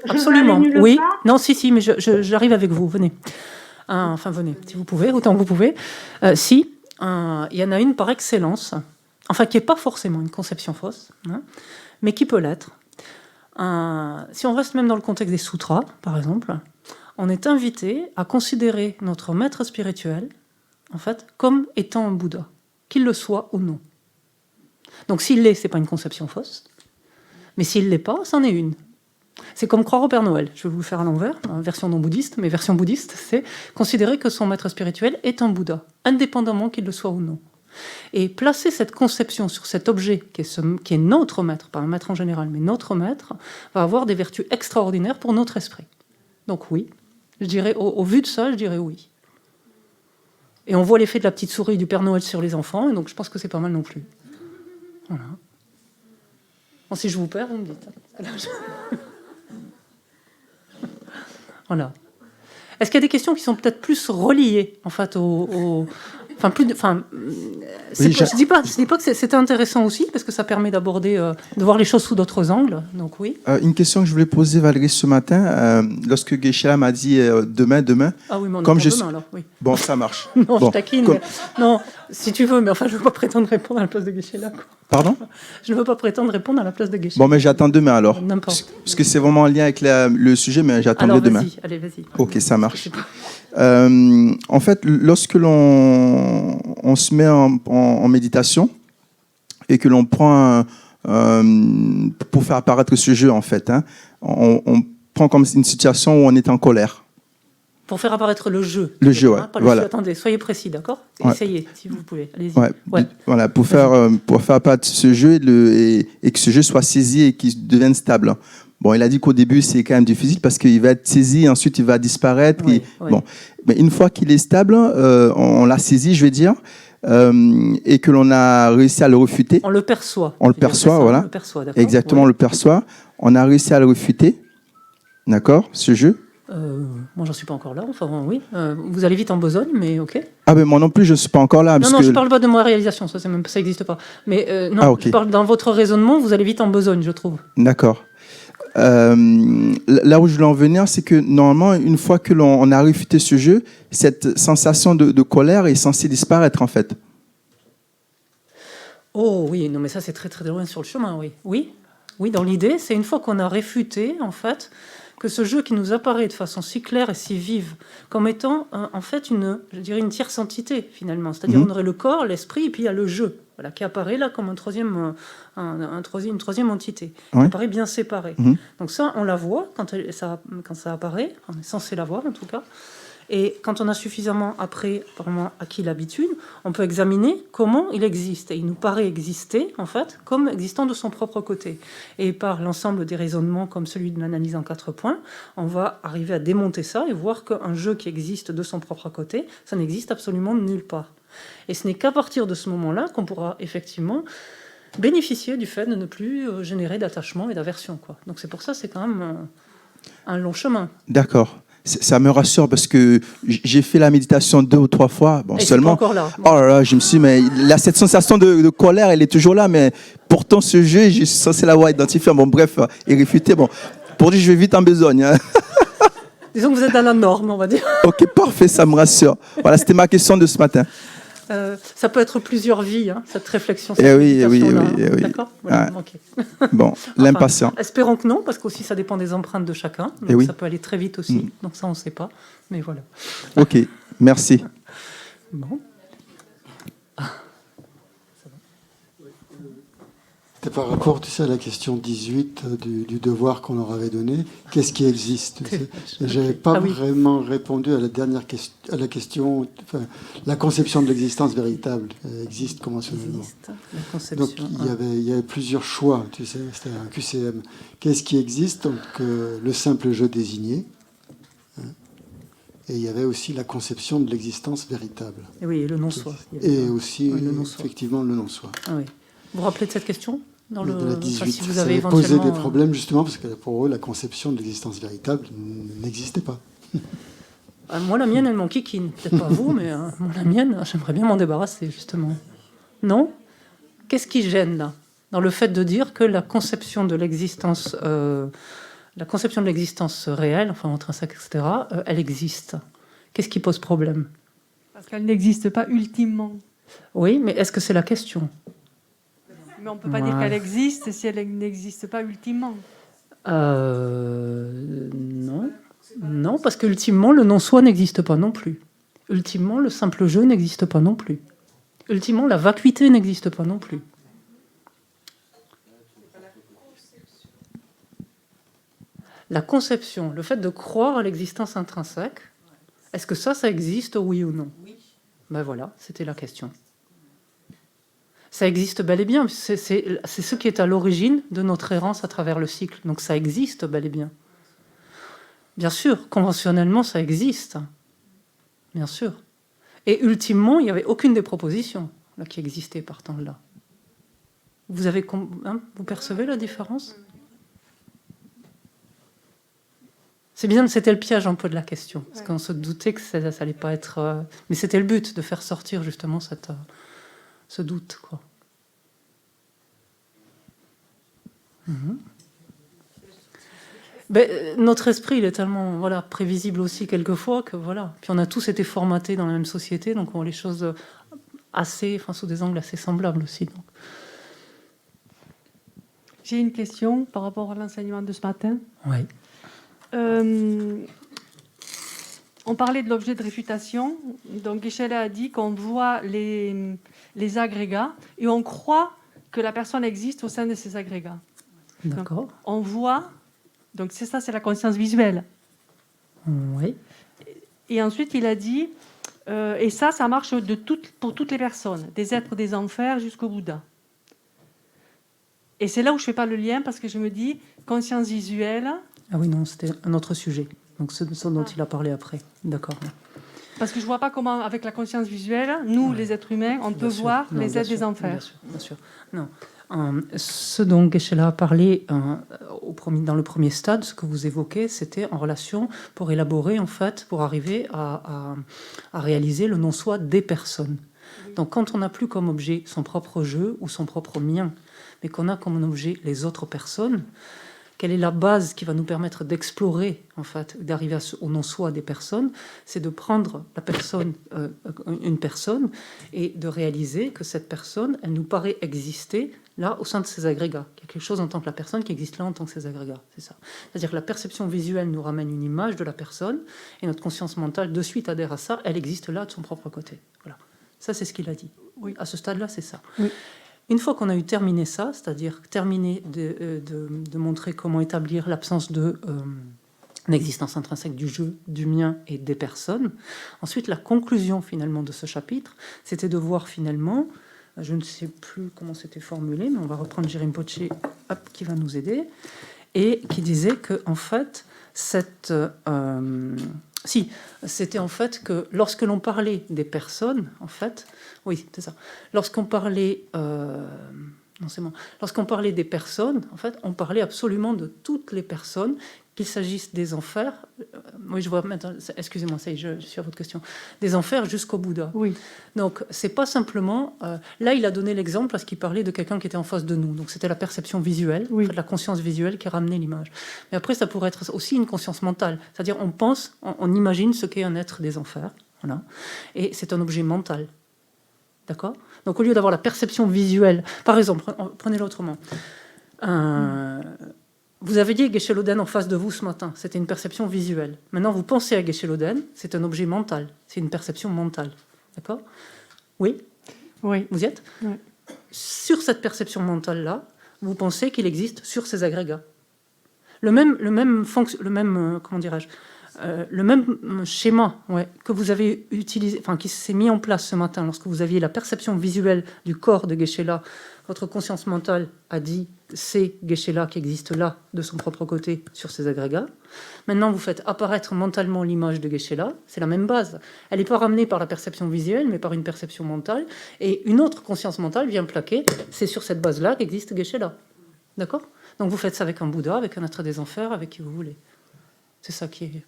absolument. Oui, non, si, mais j'arrive avec vous. Venez. Enfin, venez, si vous pouvez, autant que vous pouvez. Si, il y en a une par excellence, enfin, qui n'est pas forcément une conception fausse, hein, mais qui peut l'être. Si on reste même dans le contexte des sutras, par exemple, on est invité à considérer notre maître spirituel, en fait, comme étant un Bouddha, qu'il le soit ou non. Donc s'il l'est, c'est pas une conception fausse, mais s'il l'est pas, c'en est une. C'est comme croire au Père Noël. Je vais vous le faire à l'envers, version non bouddhiste, mais version bouddhiste, c'est considérer que son maître spirituel est un Bouddha, indépendamment qu'il le soit ou non. Et placer cette conception sur cet objet qui est notre maître, pas un maître en général, mais notre maître, va avoir des vertus extraordinaires pour notre esprit. Donc oui, je dirais, au vu de ça, je dirais oui. Et on voit l'effet de la petite souris du Père Noël sur les enfants, et donc je pense que c'est pas mal non plus. Voilà. Bon, si je vous perds, vous me dites. Voilà. Est-ce qu'il y a des questions qui sont peut-être plus reliées, en fait, je dis pas que c'était intéressant aussi, parce que ça permet d'aborder, de voir les choses sous d'autres angles. Donc oui. Une question que je voulais poser, Valérie, ce matin, lorsque Geshe-la m'a dit demain. Ah oui, mais on comme demain alors, oui. Bon, ça marche. Non, bon, je taquine. Mais... Non, si tu veux, mais enfin, je ne veux pas prétendre répondre à la place de Geshe-la. Pardon? Je ne veux pas prétendre répondre à la place de Geshe-la. Bon, mais j'attends demain alors. N'importe. Parce que c'est vraiment en lien avec le sujet, mais j'attends demain. Allez, vas-y. Ok, ça marche. En fait, lorsque on se met en méditation et que l'on prend pour faire apparaître ce jeu, en fait, hein, on prend comme une situation où on est en colère. Pour faire apparaître le jeu. Le jeu, ouais. Voilà. Attendez, soyez précis, d'accord? Ouais. Essayez, si vous pouvez. Allez-y. Ouais. Voilà, pour faire apparaître ce jeu et que ce jeu soit saisi et qu'il devienne stable. Bon, il a dit qu'au début, c'est quand même difficile parce qu'il va être saisi, ensuite il va disparaître. Oui. Bon. Mais une fois qu'il est stable, on l'a saisi, je vais dire, et que l'on a réussi à le refuter. On le perçoit. On le perçoit, voilà. On le perçoit, d'accord. Exactement, on le perçoit. On a réussi à le refuter, d'accord, ce jeu. Moi, j'en suis pas encore là. Enfin, oui. Vous allez vite en besogne, mais ok. Ah ben moi non plus, je suis pas encore là. Non, je parle pas de ma réalisation. Ça n'existe pas. Mais non, je parle dans votre raisonnement. Vous allez vite en besogne, je trouve. D'accord. Là où je voulais en venir, c'est que normalement, une fois que l'on a refuté ce jeu, cette sensation de colère est censée disparaître en fait. Oh oui, non, mais ça c'est très très loin sur le chemin, oui. Oui, dans l'idée, c'est une fois qu'on a réfuté en fait que ce jeu qui nous apparaît de façon si claire et si vive comme étant en fait je dirais une tierce entité finalement. C'est-à-dire on aurait le corps, l'esprit et puis il y a le jeu, voilà, qui apparaît là comme une troisième entité, qui apparaît bien séparée. Donc ça, on la voit quand ça apparaît, on est censé la voir en tout cas. Et quand on a suffisamment, après, apparemment, acquis l'habitude, on peut examiner comment il existe. Et il nous paraît exister, en fait, comme existant de son propre côté. Et par l'ensemble des raisonnements, comme celui de l'analyse en 4 points, on va arriver à démonter ça et voir qu'un jeu qui existe de son propre côté, ça n'existe absolument nulle part. Et ce n'est qu'à partir de ce moment-là qu'on pourra effectivement bénéficier du fait de ne plus générer d'attachement et d'aversion, quoi. Donc c'est pour ça, c'est quand même un long chemin. D'accord. Ça me rassure parce que j'ai fait la méditation 2 ou 3 fois. Bon, et seulement. Encore là. Oh là là, je me suis dit, mais cette sensation de colère, elle est toujours là, mais pourtant ce jeu, je suis censé l'avoir identifié. Bon, bref, et réfuté. Bon, pour dire, je vais vite en besogne. Hein. Disons que vous êtes dans la norme, on va dire. Ok, parfait, ça me rassure. Voilà, c'était ma question de ce matin. Ça peut être plusieurs vies, hein, cette réflexion. Oui. D'accord, voilà, okay. Bon, l'impatient. Espérons que non, parce qu'aussi ça dépend des empreintes de chacun. Donc oui. Ça peut aller très vite aussi. Donc ça, on ne sait pas. Mais voilà. Ok, merci. Bon. C'est par rapport, tu sais, à la question 18 du devoir qu'on leur avait donné. Qu'est-ce qui existe? Je n'avais pas vraiment répondu à la dernière question, à la question, enfin, la conception de l'existence véritable existe conventionnellement. Donc il y avait plusieurs choix, tu sais, c'était un QCM. Qu'est-ce qui existe? Donc le simple jeu désigné. Et il y avait aussi la conception de l'existence véritable. Et oui, et le non-soi. Et aussi, effectivement, le non-soi. Ah oui. Vous vous rappelez de cette question dans de la 18, enfin, si vous ça avez avait posé éventuellement... des problèmes justement parce que pour eux la conception de l'existence véritable n'existait pas. Moi la mienne elle m'enquiquine, peut-être pas vous mais moi la mienne j'aimerais bien m'en débarrasser justement. Non? Qu'est-ce qui gêne là dans le fait de dire que la conception de l'existence réelle, enfin intrinsèque, etc., elle existe? Qu'est-ce qui pose problème? Parce qu'elle n'existe pas ultimement. Oui, mais est-ce que c'est la question? Mais on ne peut pas dire qu'elle existe si elle n'existe pas ultimement. Non. Non, parce qu'ultimement, le non-soi n'existe pas non plus. Ultimement, le simple jeu n'existe pas non plus. Ultimement, la vacuité n'existe pas non plus. La conception, le fait de croire à l'existence intrinsèque, est-ce que ça existe, oui ou non? Oui. Ben voilà, c'était la question. Ça existe bel et bien, c'est ce qui est à l'origine de notre errance à travers le cycle. Donc ça existe bel et bien. Bien sûr, conventionnellement, ça existe. Bien sûr. Et ultimement, il n'y avait aucune des propositions là, qui existait partant de là. Vous percevez la différence? C'est bien, c'était le piège un peu de la question, parce qu'on se doutait que ça n'allait pas être... Mais c'était le but, de faire sortir justement ce doute, quoi. Notre esprit, il est tellement prévisible aussi quelquefois que voilà. Puis on a tous été formatés dans la même société, donc on voit les choses sous des angles assez semblables aussi. Donc. J'ai une question par rapport à l'enseignement de ce matin. Oui. On parlait de l'objet de réfutation. Donc Guéchelin a dit qu'on voit les agrégats et on croit que la personne existe au sein de ces agrégats. D'accord. Donc, on voit, donc c'est la conscience visuelle. Oui. Et ensuite il a dit, et ça marche pour toutes les personnes, des êtres des enfers jusqu'au Bouddha. Et c'est là où je ne fais pas le lien parce que je me dis, conscience visuelle... Ah oui, non, c'était un autre sujet. Donc ce dont il a parlé après. D'accord. Parce que je ne vois pas comment, avec la conscience visuelle, nous, les êtres humains, on peut voir les êtres des enfers. Bien sûr. Non. Ce dont Guéchelin a parlé dans le premier stade, ce que vous évoquez, c'était en relation pour élaborer, en fait, pour arriver à réaliser le non-soi des personnes. Donc quand on n'a plus comme objet son propre jeu ou son propre mien, mais qu'on a comme objet les autres personnes, quelle est la base qui va nous permettre d'explorer, en fait, d'arriver au non-soi des personnes? C'est de prendre une personne, et de réaliser que cette personne, elle nous paraît exister là au sein de ces agrégats. Il y a quelque chose en tant que la personne qui existe là en tant que ces agrégats. C'est ça. C'est-à-dire que la perception visuelle nous ramène une image de la personne, et notre conscience mentale de suite adhère à ça. Elle existe là de son propre côté. Voilà. Ça, c'est ce qu'il a dit. Oui. À ce stade-là, c'est ça. Oui. Une fois qu'on a eu terminé ça, c'est-à-dire terminé de montrer comment établir l'absence de une existence intrinsèque du jeu, du mien et des personnes. Ensuite, la conclusion finalement de ce chapitre, c'était de voir finalement, je ne sais plus comment c'était formulé, mais on va reprendre Jérôme Poché, qui va nous aider, et qui disait que en fait, c'était en fait que lorsque l'on parlait des personnes, en fait, oui, c'est ça, lorsqu'on parlait des personnes, en fait, on parlait absolument de toutes les personnes, qu'il s'agisse des enfers, oui, je vois maintenant, excusez-moi, ça y est, je suis à votre question, des enfers jusqu'au Bouddha. Oui. Donc, c'est pas simplement. Là, il a donné l'exemple parce qu'il parlait de quelqu'un qui était en face de nous. Donc, c'était la perception visuelle, en fait, la conscience visuelle qui ramenait l'image. Mais après, ça pourrait être aussi une conscience mentale. C'est-à-dire, on pense, on imagine ce qu'est un être des enfers. Voilà. Et c'est un objet mental. D'accord ? Donc, au lieu d'avoir la perception visuelle, par exemple, prenez-le autrement. Vous avez dit Geshe Loden en face de vous ce matin, c'était une perception visuelle. Maintenant, vous pensez à Geshe Loden, c'est un objet mental, c'est une perception mentale. D'accord ? Oui ? Oui. Vous y êtes ? Oui. Sur cette perception mentale-là, vous pensez qu'il existe sur ces agrégats. Le même schéma que vous avez utilisé, enfin qui s'est mis en place ce matin lorsque vous aviez la perception visuelle du corps de Geshe-la, votre conscience mentale a dit c'est Geshe-la qui existe là de son propre côté sur ces agrégats. Maintenant vous faites apparaître mentalement l'image de Geshe-la, c'est la même base. Elle n'est pas ramenée par la perception visuelle mais par une perception mentale, et une autre conscience mentale vient plaquer, c'est sur cette base-là qu'existe Geshe-la. D'accord ? Donc vous faites ça avec un Bouddha, avec un être des enfers, avec qui vous voulez. C'est ça qui est.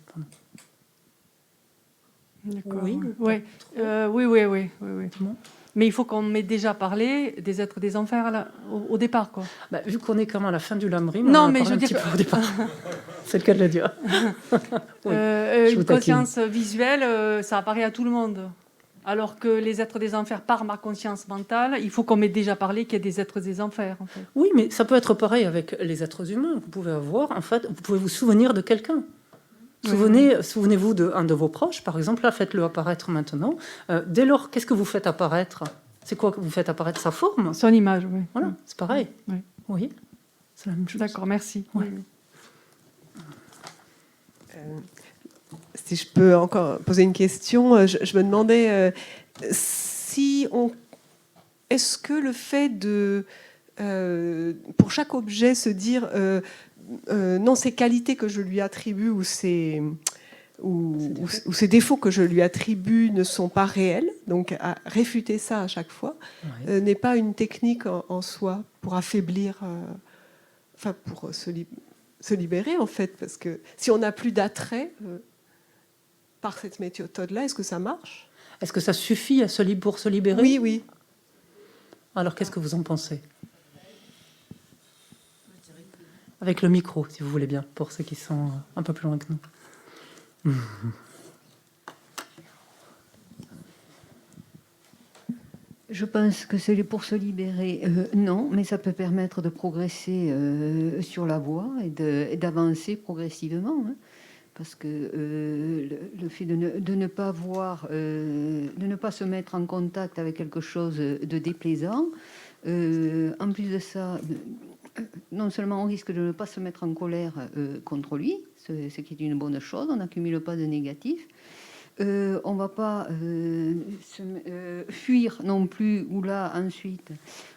D'accord. Oui. Oui. Mais il faut qu'on m'ait déjà parlé des êtres des enfers là, au départ, quoi. Vu qu'on est quand même à la fin du Lamrim, non, on mais a je veux un dire petit peu au départ. C'est le cas de le dire. Une conscience visuelle, ça apparaît à tout le monde. Alors que les êtres des enfers, par ma conscience mentale, il faut qu'on m'ait déjà parlé qu'il y a des êtres des enfers. En fait. Oui, mais ça peut être pareil avec les êtres humains. Vous pouvez avoir, en fait, vous pouvez vous souvenir de quelqu'un. Souvenez-vous d'un de vos proches, par exemple, là, faites-le apparaître maintenant. Dès lors, qu'est-ce que vous faites apparaître ? C'est quoi que vous faites apparaître ? Sa forme ? Son image, oui. Voilà, c'est pareil. Oui, c'est la même chose. D'accord, merci. Oui. Si je peux encore poser une question, je me demandais est-ce que le fait de, pour chaque objet, se dire non, ces qualités que je lui attribue ou ces défauts que je lui attribue ne sont pas réels, donc à réfuter ça à chaque fois, n'est pas une technique en soi pour affaiblir, pour se libérer en fait, parce que si on n'a plus d'attrait par cette méthode-là, est-ce que ça marche ? Est-ce que ça suffit pour se libérer ? Oui, oui. Alors, qu'est-ce que vous en pensez ? Avec le micro, si vous voulez bien, pour ceux qui sont un peu plus loin que nous. Je pense que c'est pour se libérer, non, mais ça peut permettre de progresser sur la voie et d'avancer progressivement. Hein. Parce que le fait de ne pas voir, de ne pas se mettre en contact avec quelque chose de déplaisant, en plus de ça, non seulement on risque de ne pas se mettre en colère contre lui, ce qui est une bonne chose, on n'accumule pas de négatif. On ne va pas fuir non plus, ou là ensuite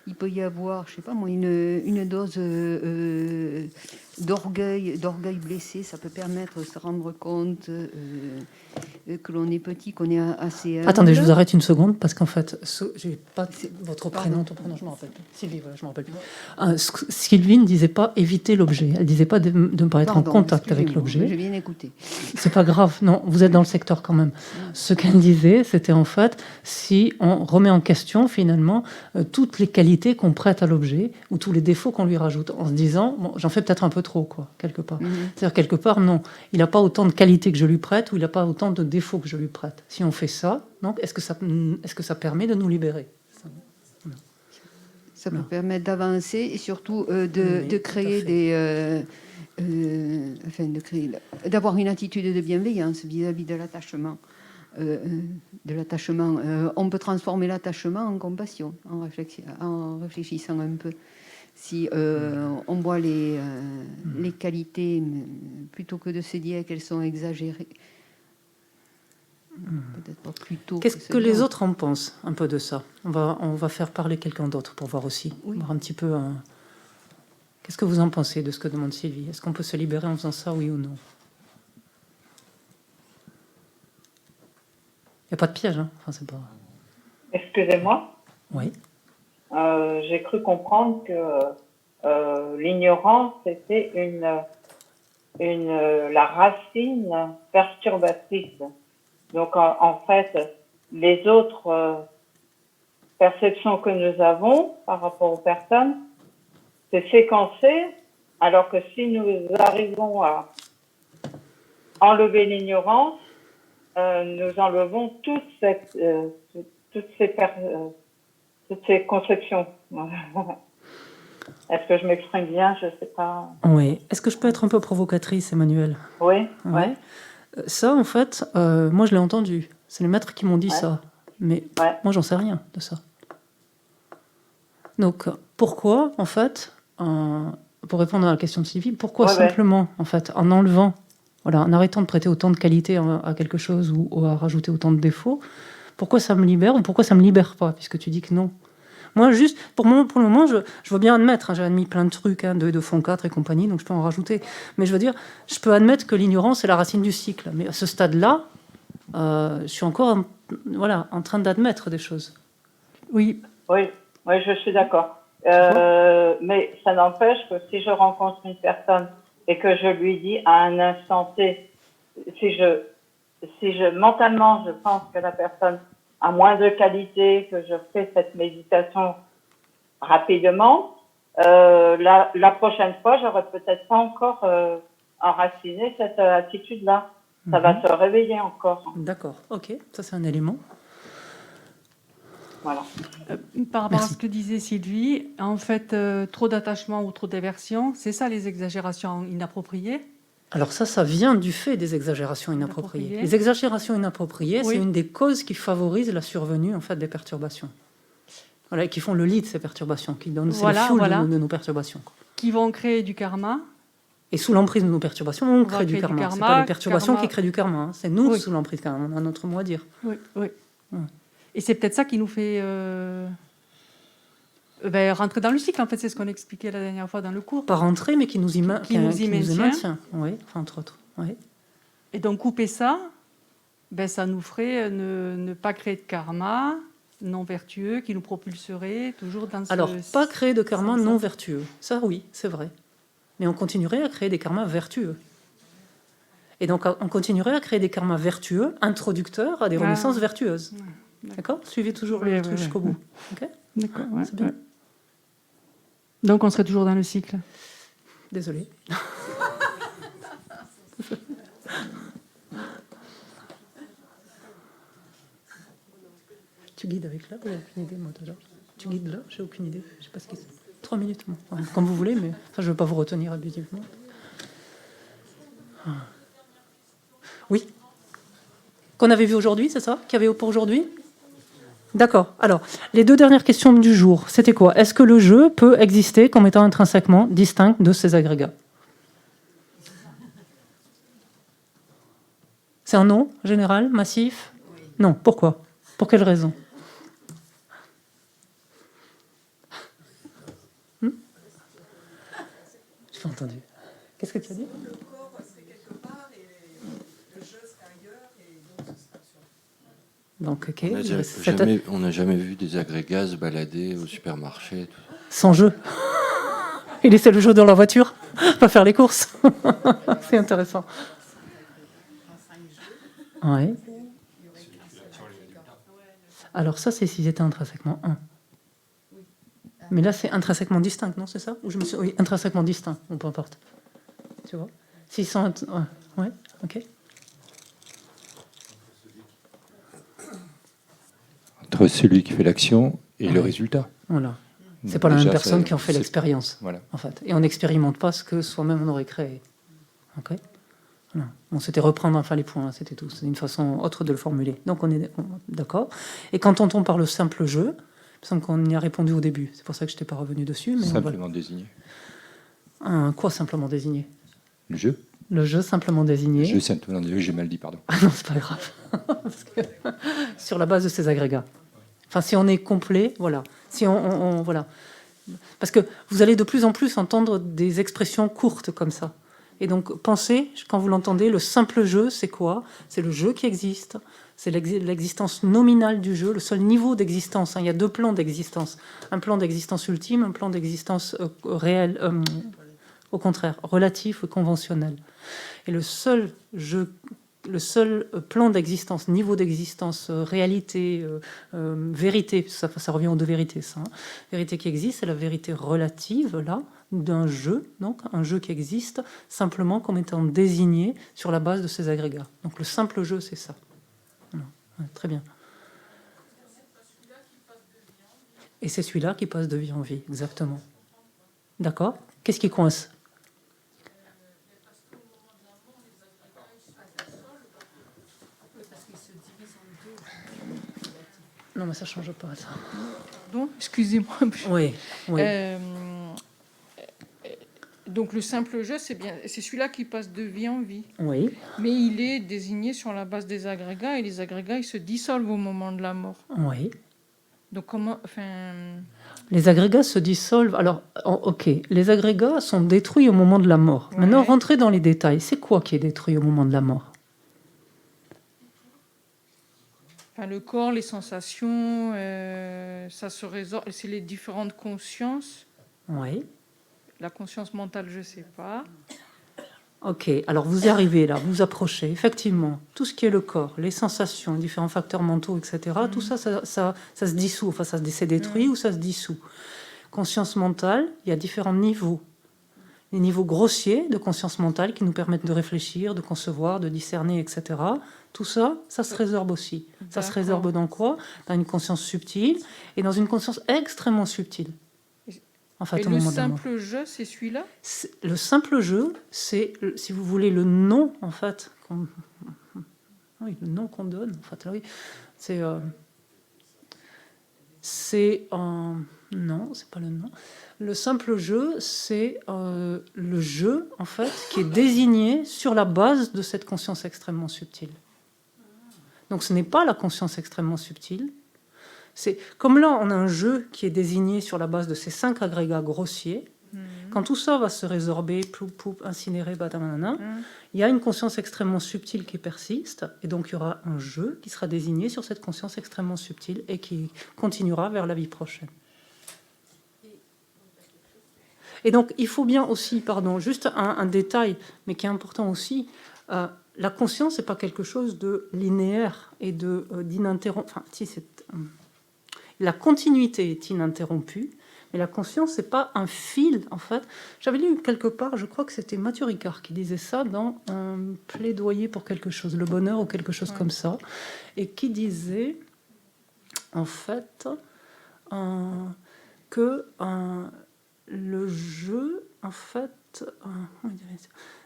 il peut y avoir, je sais pas moi, une dose d'orgueil blessé. Ça peut permettre de se rendre compte que l'on est petit, qu'on est assez humble. Attendez, je vous arrête une seconde parce qu'en fait, j'ai pas votre prénom, ton prénom, je me rappelle plus. Sylvie, voilà, je me rappelle plus. Sylvie ne disait pas éviter l'objet. Elle disait pas de ne pas être en contact avec l'objet. J'ai bien écouté. C'est pas grave. Non, vous êtes dans le secteur quand même. Ce qu'elle disait, c'était en fait si on remet en question finalement toutes les qualités qu'on prête à l'objet ou tous les défauts qu'on lui rajoute, en se disant bon, j'en fais peut-être un peu trop, quoi, quelque part. C'est-à-dire quelque part, non, il n'a pas autant de qualités que je lui prête ou il n'a pas autant de défauts que je lui prête. Si on fait ça, donc est-ce que ça permet de nous libérer ? Ça peut permettre d'avancer et surtout de créer d'avoir une attitude de bienveillance vis-à-vis de l'attachement. On peut transformer l'attachement en compassion en réfléchissant un peu. Si on voit les qualités, plutôt que de se dire qu'elles sont exagérées, peut-être pas plus tôt. Qu'est-ce que les autres en pensent un peu de ça? On va faire parler quelqu'un d'autre pour voir aussi. Oui. Voir un petit peu. Qu'est-ce que vous en pensez de ce que demande Sylvie? Est-ce qu'on peut se libérer en faisant ça, oui ou non? Il n'y a pas de piège, hein? Enfin, c'est pas... Excusez-moi. Oui. J'ai cru comprendre que l'ignorance était la racine perturbatrice. Donc, en fait, les autres perceptions que nous avons par rapport aux personnes, c'est séquencé, alors que si nous arrivons à enlever l'ignorance, nous enlevons toutes ces conceptions. Est-ce que je m'exprime bien? Je ne sais pas. Oui. Est-ce que je peux être un peu provocatrice, Emmanuel? Oui. Ouais. Ça, en fait, moi, je l'ai entendu. C'est les maîtres qui m'ont dit ça. Mais moi, j'en sais rien de ça. Donc, pourquoi, en fait, pour répondre à la question de Sylvie, pourquoi simplement, en fait, en enlevant, voilà, en arrêtant de prêter autant de qualité à quelque chose ou à rajouter autant de défauts, pourquoi ça me libère ou pourquoi ça me libère pas, puisque tu dis que non? Moi, juste, pour le moment, je veux bien admettre, j'ai admis plein de trucs, de fond 4 et compagnie, donc je peux en rajouter. Mais je veux dire, je peux admettre que l'ignorance est la racine du cycle. Mais à ce stade-là, je suis encore en train d'admettre des choses. Oui, je suis d'accord. Mais ça n'empêche que si je rencontre une personne et que je lui dis à un instant T, si mentalement je pense que la personne a moins de qualité, que je fais cette méditation rapidement, la prochaine fois, j'aurais peut-être pas encore enraciné cette attitude-là. Ça va se réveiller encore. D'accord, ok, ça c'est un élément. Voilà. Par rapport à ce que disait Sylvie, en fait, trop d'attachement ou trop d'aversion, c'est ça les exagérations inappropriées? Alors ça vient du fait des exagérations inappropriées. Les exagérations inappropriées, c'est une des causes qui favorisent la survenue en fait des perturbations. Voilà, et qui font le lit de ces perturbations, qui donnent le fuel de nos perturbations. Qui vont créer du karma. Et sous l'emprise de nos perturbations, on crée du karma. C'est pas les perturbations qui créent du karma, hein. C'est nous sous l'emprise quand même. On a un autre mot à dire. Oui. Et c'est peut-être ça qui nous fait rentrer dans le cycle. En fait, c'est ce qu'on expliquait la dernière fois dans le cours. Pas rentrer, mais qui nous y maintient. Oui, enfin, entre autres. Oui. Et donc couper ça, ça nous ferait ne pas créer de karma non vertueux qui nous propulserait toujours dans ce... Alors, pas créer de karma non vertueux. Ça, oui, c'est vrai. Mais on continuerait à créer des karmas vertueux. Et donc, on continuerait à créer des karmas vertueux, introducteurs à des renaissances vertueuses. D'accord? Suivez toujours le truc jusqu'au bout. Okay? D'accord. C'est bien. Donc, on serait toujours dans le cycle. Désolée. Tu guides avec là? J'ai aucune idée, moi, déjà. Tu guides là? J'ai aucune idée. Je sais pas ce qui c'est. 3 minutes, moi. Enfin, comme vous voulez, mais je ne veux pas vous retenir abusivement. Oui. Qu'on avait vu aujourd'hui, c'est ça? Qu'il y avait pour aujourd'hui? D'accord. Alors, les 2 dernières questions du jour, c'était quoi? Est-ce que le jeu peut exister comme étant intrinsèquement distinct de ces agrégats? C'est un non, général, massif? Non. Pourquoi? Pour quelle raison? Je n'ai pas entendu. Qu'est-ce que tu as dit? Le corps serait quelque part et le jeu serait ailleurs et donc ce serait absurde. Donc, ok. On n'a jamais vu des agrégats se balader au supermarché. Tout ça. Sans jeu. Il laissait le jeu dans la voiture, pas faire les courses. C'est intéressant. Ouais. Alors ça, c'est s'ils étaient intrinsèquement un. Mais là, c'est intrinsèquement distinct, non? C'est ça? Ou je me suis... Oui, intrinsèquement distinct, ou peu importe. Tu vois? S'ils sont... Ouais, ok. Entre celui qui fait l'action et le résultat. Voilà. C'est pas la même personne qui en fait l'expérience, voilà. En fait. Et on n'expérimente pas ce que soi-même on aurait créé. Ok? Voilà. Bon, c'était reprendre enfin les points, c'était tout. C'est une façon autre de le formuler. Donc on est d'accord. Et quand on tombe par le simple jeu, me semble qu'on y a répondu au début. C'est pour ça que je n'étais pas revenu dessus. Mais Simplement désigné. Quoi simplement désigné? Le jeu. Le jeu simplement désigné. Le jeu simplement désigné, j'ai mal dit, pardon. Ah non, c'est pas grave. Parce que, sur la base de ces agrégats. Enfin, si on est complet, voilà. Si voilà. Parce que vous allez de plus en plus entendre des expressions courtes comme ça. Et donc, pensez, quand vous l'entendez, le simple jeu, c'est quoi? C'est le jeu qui existe. C'est l'existence nominale du jeu, le seul niveau d'existence. Il y a 2 plans d'existence. Un plan d'existence ultime, un plan d'existence réel, au contraire, relatif ou conventionnel. Et le seul plan d'existence, niveau d'existence, réalité, vérité, ça revient aux 2 vérités, ça. Vérité qui existe, c'est la vérité relative, là, d'un jeu, donc un jeu qui existe simplement comme étant désigné sur la base de ces agrégats. Donc le simple jeu, c'est ça. Voilà. Ouais, très bien. Et c'est celui-là qui passe de vie en vie, exactement. D'accord? Qu'est-ce qui coince? Non, mais ça ne change pas, ça. Pardon, excusez-moi. Oui, oui. Donc le simple jeu, c'est celui-là qui passe de vie en vie. Oui. Mais il est désigné sur la base des agrégats, et les agrégats, ils se dissolvent au moment de la mort. Oui. Donc comment... Les agrégats se dissolvent. Alors, ok, les agrégats sont détruits au moment de la mort. Ouais. Maintenant, rentrez dans les détails. C'est quoi qui est détruit au moment de la mort? Le corps, les sensations, ça se résorbe. C'est les différentes consciences. Oui. La conscience mentale, je ne sais pas. Ok, alors vous y arrivez là, vous approchez. Effectivement, tout ce qui est le corps, les sensations, les différents facteurs mentaux, etc., tout ça se dissout. Enfin, ça se détruit ou ça se dissout. Conscience mentale, il y a différents niveaux. Les niveaux grossiers de conscience mentale qui nous permettent de réfléchir, de concevoir, de discerner, etc. Tout ça, ça se résorbe aussi. Ça se résorbe dans quoi? Dans une conscience subtile et dans une conscience extrêmement subtile. En fait, et le simple jeu, c'est celui-là? Le simple jeu, c'est, si vous voulez, le nom, en fait. Oui, le nom qu'on donne, en fait, oui. Non, c'est pas le nom. Le simple jeu, c'est le jeu, en fait, qui est désigné sur la base de cette conscience extrêmement subtile. Donc, ce n'est pas la conscience extrêmement subtile. C'est comme là, on a un jeu qui est désigné sur la base de ces 5 agrégats grossiers. Quand tout ça va se résorber, incinérer, il y a une conscience extrêmement subtile qui persiste, et donc il y aura un jeu qui sera désigné sur cette conscience extrêmement subtile et qui continuera vers la vie prochaine. Et donc, il faut bien aussi, juste un détail, mais qui est important aussi, la conscience, c'est pas quelque chose de linéaire et d'ininterrompu. Enfin, si c'est la continuité est ininterrompue, mais la conscience, c'est pas un fil, en fait. J'avais lu quelque part, je crois que c'était Mathieu Ricard qui disait ça dans un plaidoyer pour quelque chose, le bonheur ou quelque chose comme ça, et qui disait, en fait, que le jeu, en fait,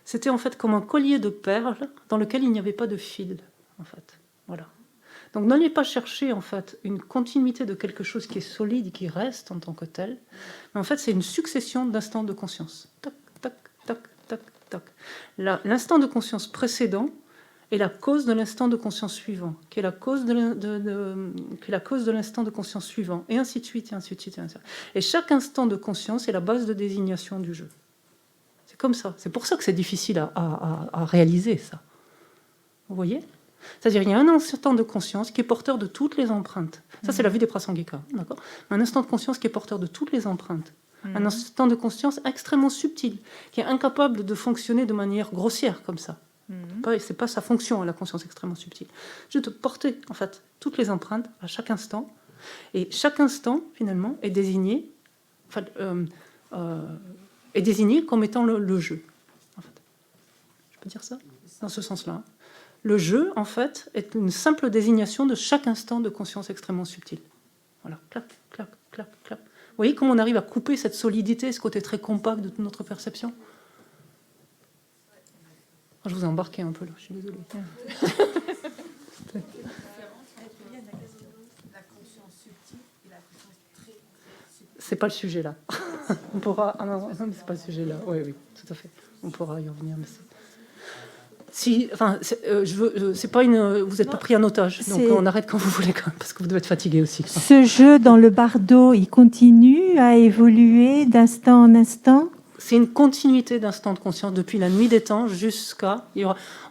c'était en fait comme un collier de perles dans lequel il n'y avait pas de fil, en fait. Voilà. Donc n'allez pas chercher en fait une continuité de quelque chose qui est solide et qui reste en tant que tel, mais en fait c'est une succession d'instants de conscience. Tac, tac, tac, tac, tac. L'instant de conscience précédent est la cause de l'instant de conscience suivant, qui est la cause de l'instant de conscience suivant, et ainsi de suite, et ainsi de suite, et ainsi de suite. Et chaque instant de conscience est la base de désignation du jeu. C'est comme ça. C'est pour ça que c'est difficile à réaliser ça. Vous voyez ? C'est-à-dire qu'il y a un instant de conscience qui est porteur de toutes les empreintes. Ça, c'est la vue des Prasangika, d'accord ? Un instant de conscience qui est porteur de toutes les empreintes. Un instant de conscience extrêmement subtil, qui est incapable de fonctionner de manière grossière comme ça. C'est pas sa fonction, la conscience extrêmement subtile. Juste porter, en fait, toutes les empreintes à chaque instant. Et chaque instant, finalement, est désigné, comme étant le jeu. En fait. Je peux dire ça ? Dans ce sens-là. Le jeu, en fait, est une simple désignation de chaque instant de conscience extrêmement subtile. Voilà, clac, clac, clac, clac. Vous voyez comment on arrive à couper cette solidité, ce côté très compact de notre perception ? Je vous ai embarqué un peu là, je suis désolée. C'est pas le sujet là. On pourra. Ah non, non, c'est pas le sujet là. Oui, oui, tout à fait. On pourra y revenir. Mais si, enfin, c'est pas une. Vous n'êtes pas pris en otage, donc on arrête quand vous voulez, quand même, parce que vous devez être fatigué aussi. Ce jeu dans le bardo, il continue à évoluer d'instant en instant. C'est une continuité d'instant de conscience depuis la nuit des temps jusqu'à.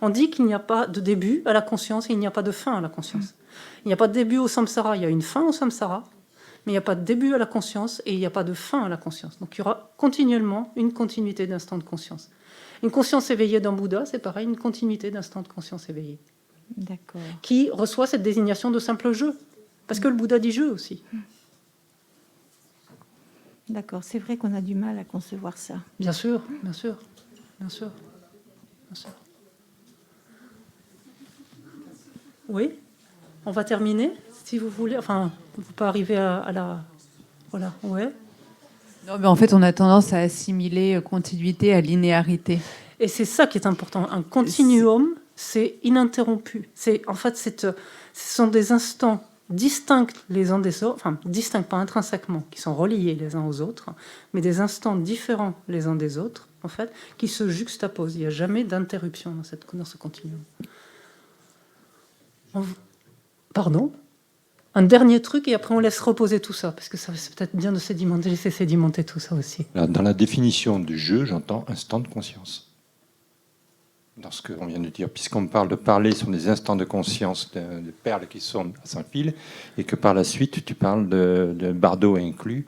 On dit qu'il n'y a pas de début à la conscience et il n'y a pas de fin à la conscience. Il n'y a pas de début au samsara, il y a une fin au samsara, mais il n'y a pas de début à la conscience et il n'y a pas de fin à la conscience. Donc il y aura continuellement une continuité d'instant de conscience. Une conscience éveillée d'un Bouddha, c'est pareil, une continuité d'instant de conscience éveillée. D'accord. Qui reçoit cette désignation de simple jeu. Parce que le Bouddha dit jeu aussi. D'accord, c'est vrai qu'on a du mal à concevoir ça. Bien sûr, bien sûr, bien sûr, bien sûr. Oui, on va terminer, si vous voulez. Enfin, on ne peut pas arriver à la... Voilà, ouais. Non, mais en fait, on a tendance à assimiler continuité à linéarité. Et c'est ça qui est important. Un continuum, c'est ininterrompu. En fait, ce sont des instants distincts les uns des autres, enfin, distincts pas intrinsèquement, qui sont reliés les uns aux autres, mais des instants différents les uns des autres, en fait, qui se juxtaposent. Il n'y a jamais d'interruption dans ce continuum. Pardon ? Un dernier truc, et après on laisse reposer tout ça, parce que c'est peut-être bien de laisser sédimenter tout ça aussi. Dans la définition du jeu, j'entends instant de conscience. Dans ce qu'on vient de dire, puisqu'on parle de parler sur des instants de conscience de perles qui sont à sans fil, et que par la suite tu parles de bardo inclus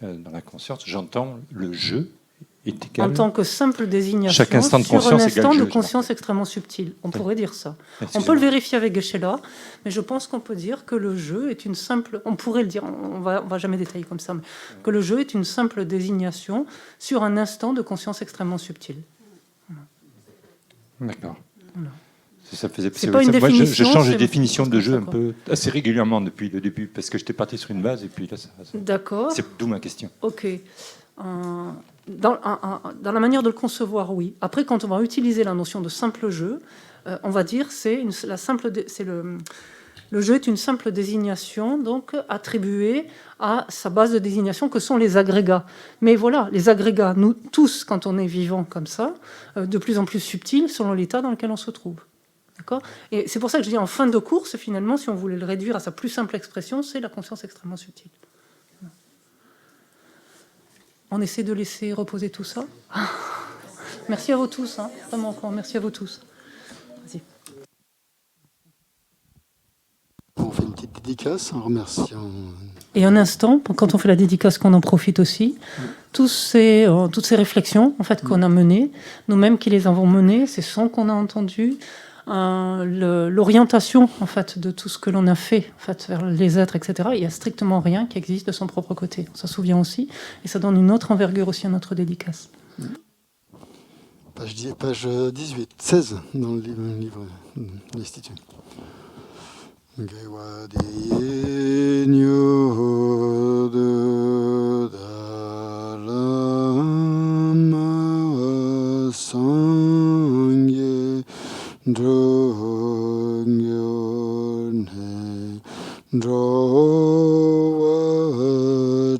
dans la conscience, j'entends le jeu est égal. En tant que simple désignation Chaque instant de sur conscience un instant égale de jeu, conscience extrêmement subtil. On pourrait dire ça. On Excusez-moi. peut le vérifier avec Geshe-la, mais je pense qu'on peut dire que le jeu est une simple... On pourrait le dire, on va jamais détailler comme ça, mais que le jeu est une simple désignation sur un instant de conscience extrêmement subtil. D'accord. Voilà. Ça faisait, C'est pas une moi, je définition, change de c'est- définition de jeu ça, un quoi. peu assez régulièrement depuis le début, parce que j'étais parti sur une base et puis là, D'accord. c'est d'où ma question. Ok. Dans la manière de le concevoir, oui. Après, quand on va utiliser la notion de simple jeu, on va dire le jeu est une simple désignation, donc attribuée à sa base de désignation que sont les agrégats. Mais voilà, les agrégats, nous tous, quand on est vivant comme ça, de plus en plus subtils selon l'état dans lequel on se trouve. D'accord ? Et c'est pour ça que je dis en fin de course, finalement, si on voulait le réduire à sa plus simple expression, c'est la conscience extrêmement subtile. On essaie de laisser reposer tout ça. Merci à vous tous, hein. Vraiment encore, merci à vous tous. Vas-y. On fait une petite dédicace en remerciant. Et un instant, quand on fait la dédicace, qu'on en profite aussi. Toutes ces réflexions en fait, qu'on a menées, nous-mêmes qui les avons menées, ces sons qu'on a entendus, l'orientation en fait, de tout ce que l'on a fait en fait, vers les êtres, etc. Il n'y a strictement rien qui existe de son propre côté. On s'en souvient aussi. Et ça donne une autre envergure aussi à notre dédicace. Page 18, 16 dans le livre de l'Institut. Gewa de nyo de dalama sangye drogyo ne drowa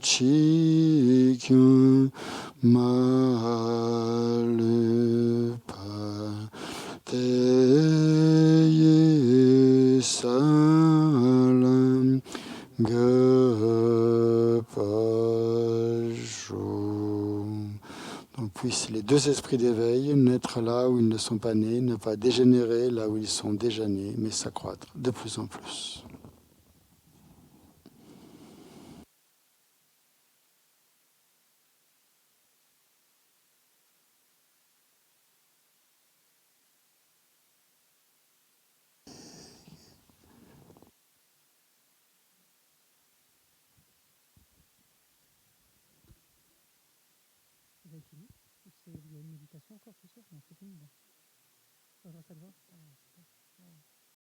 chikyo malupa teye salam gepajo. Donc puissent les deux esprits d'éveil naître là où ils ne sont pas nés, ne pas dégénérer là où ils sont déjà nés, mais s'accroître de plus en plus. Il y a une méditation encore ce soir? Non, c'est fini. Ça te va?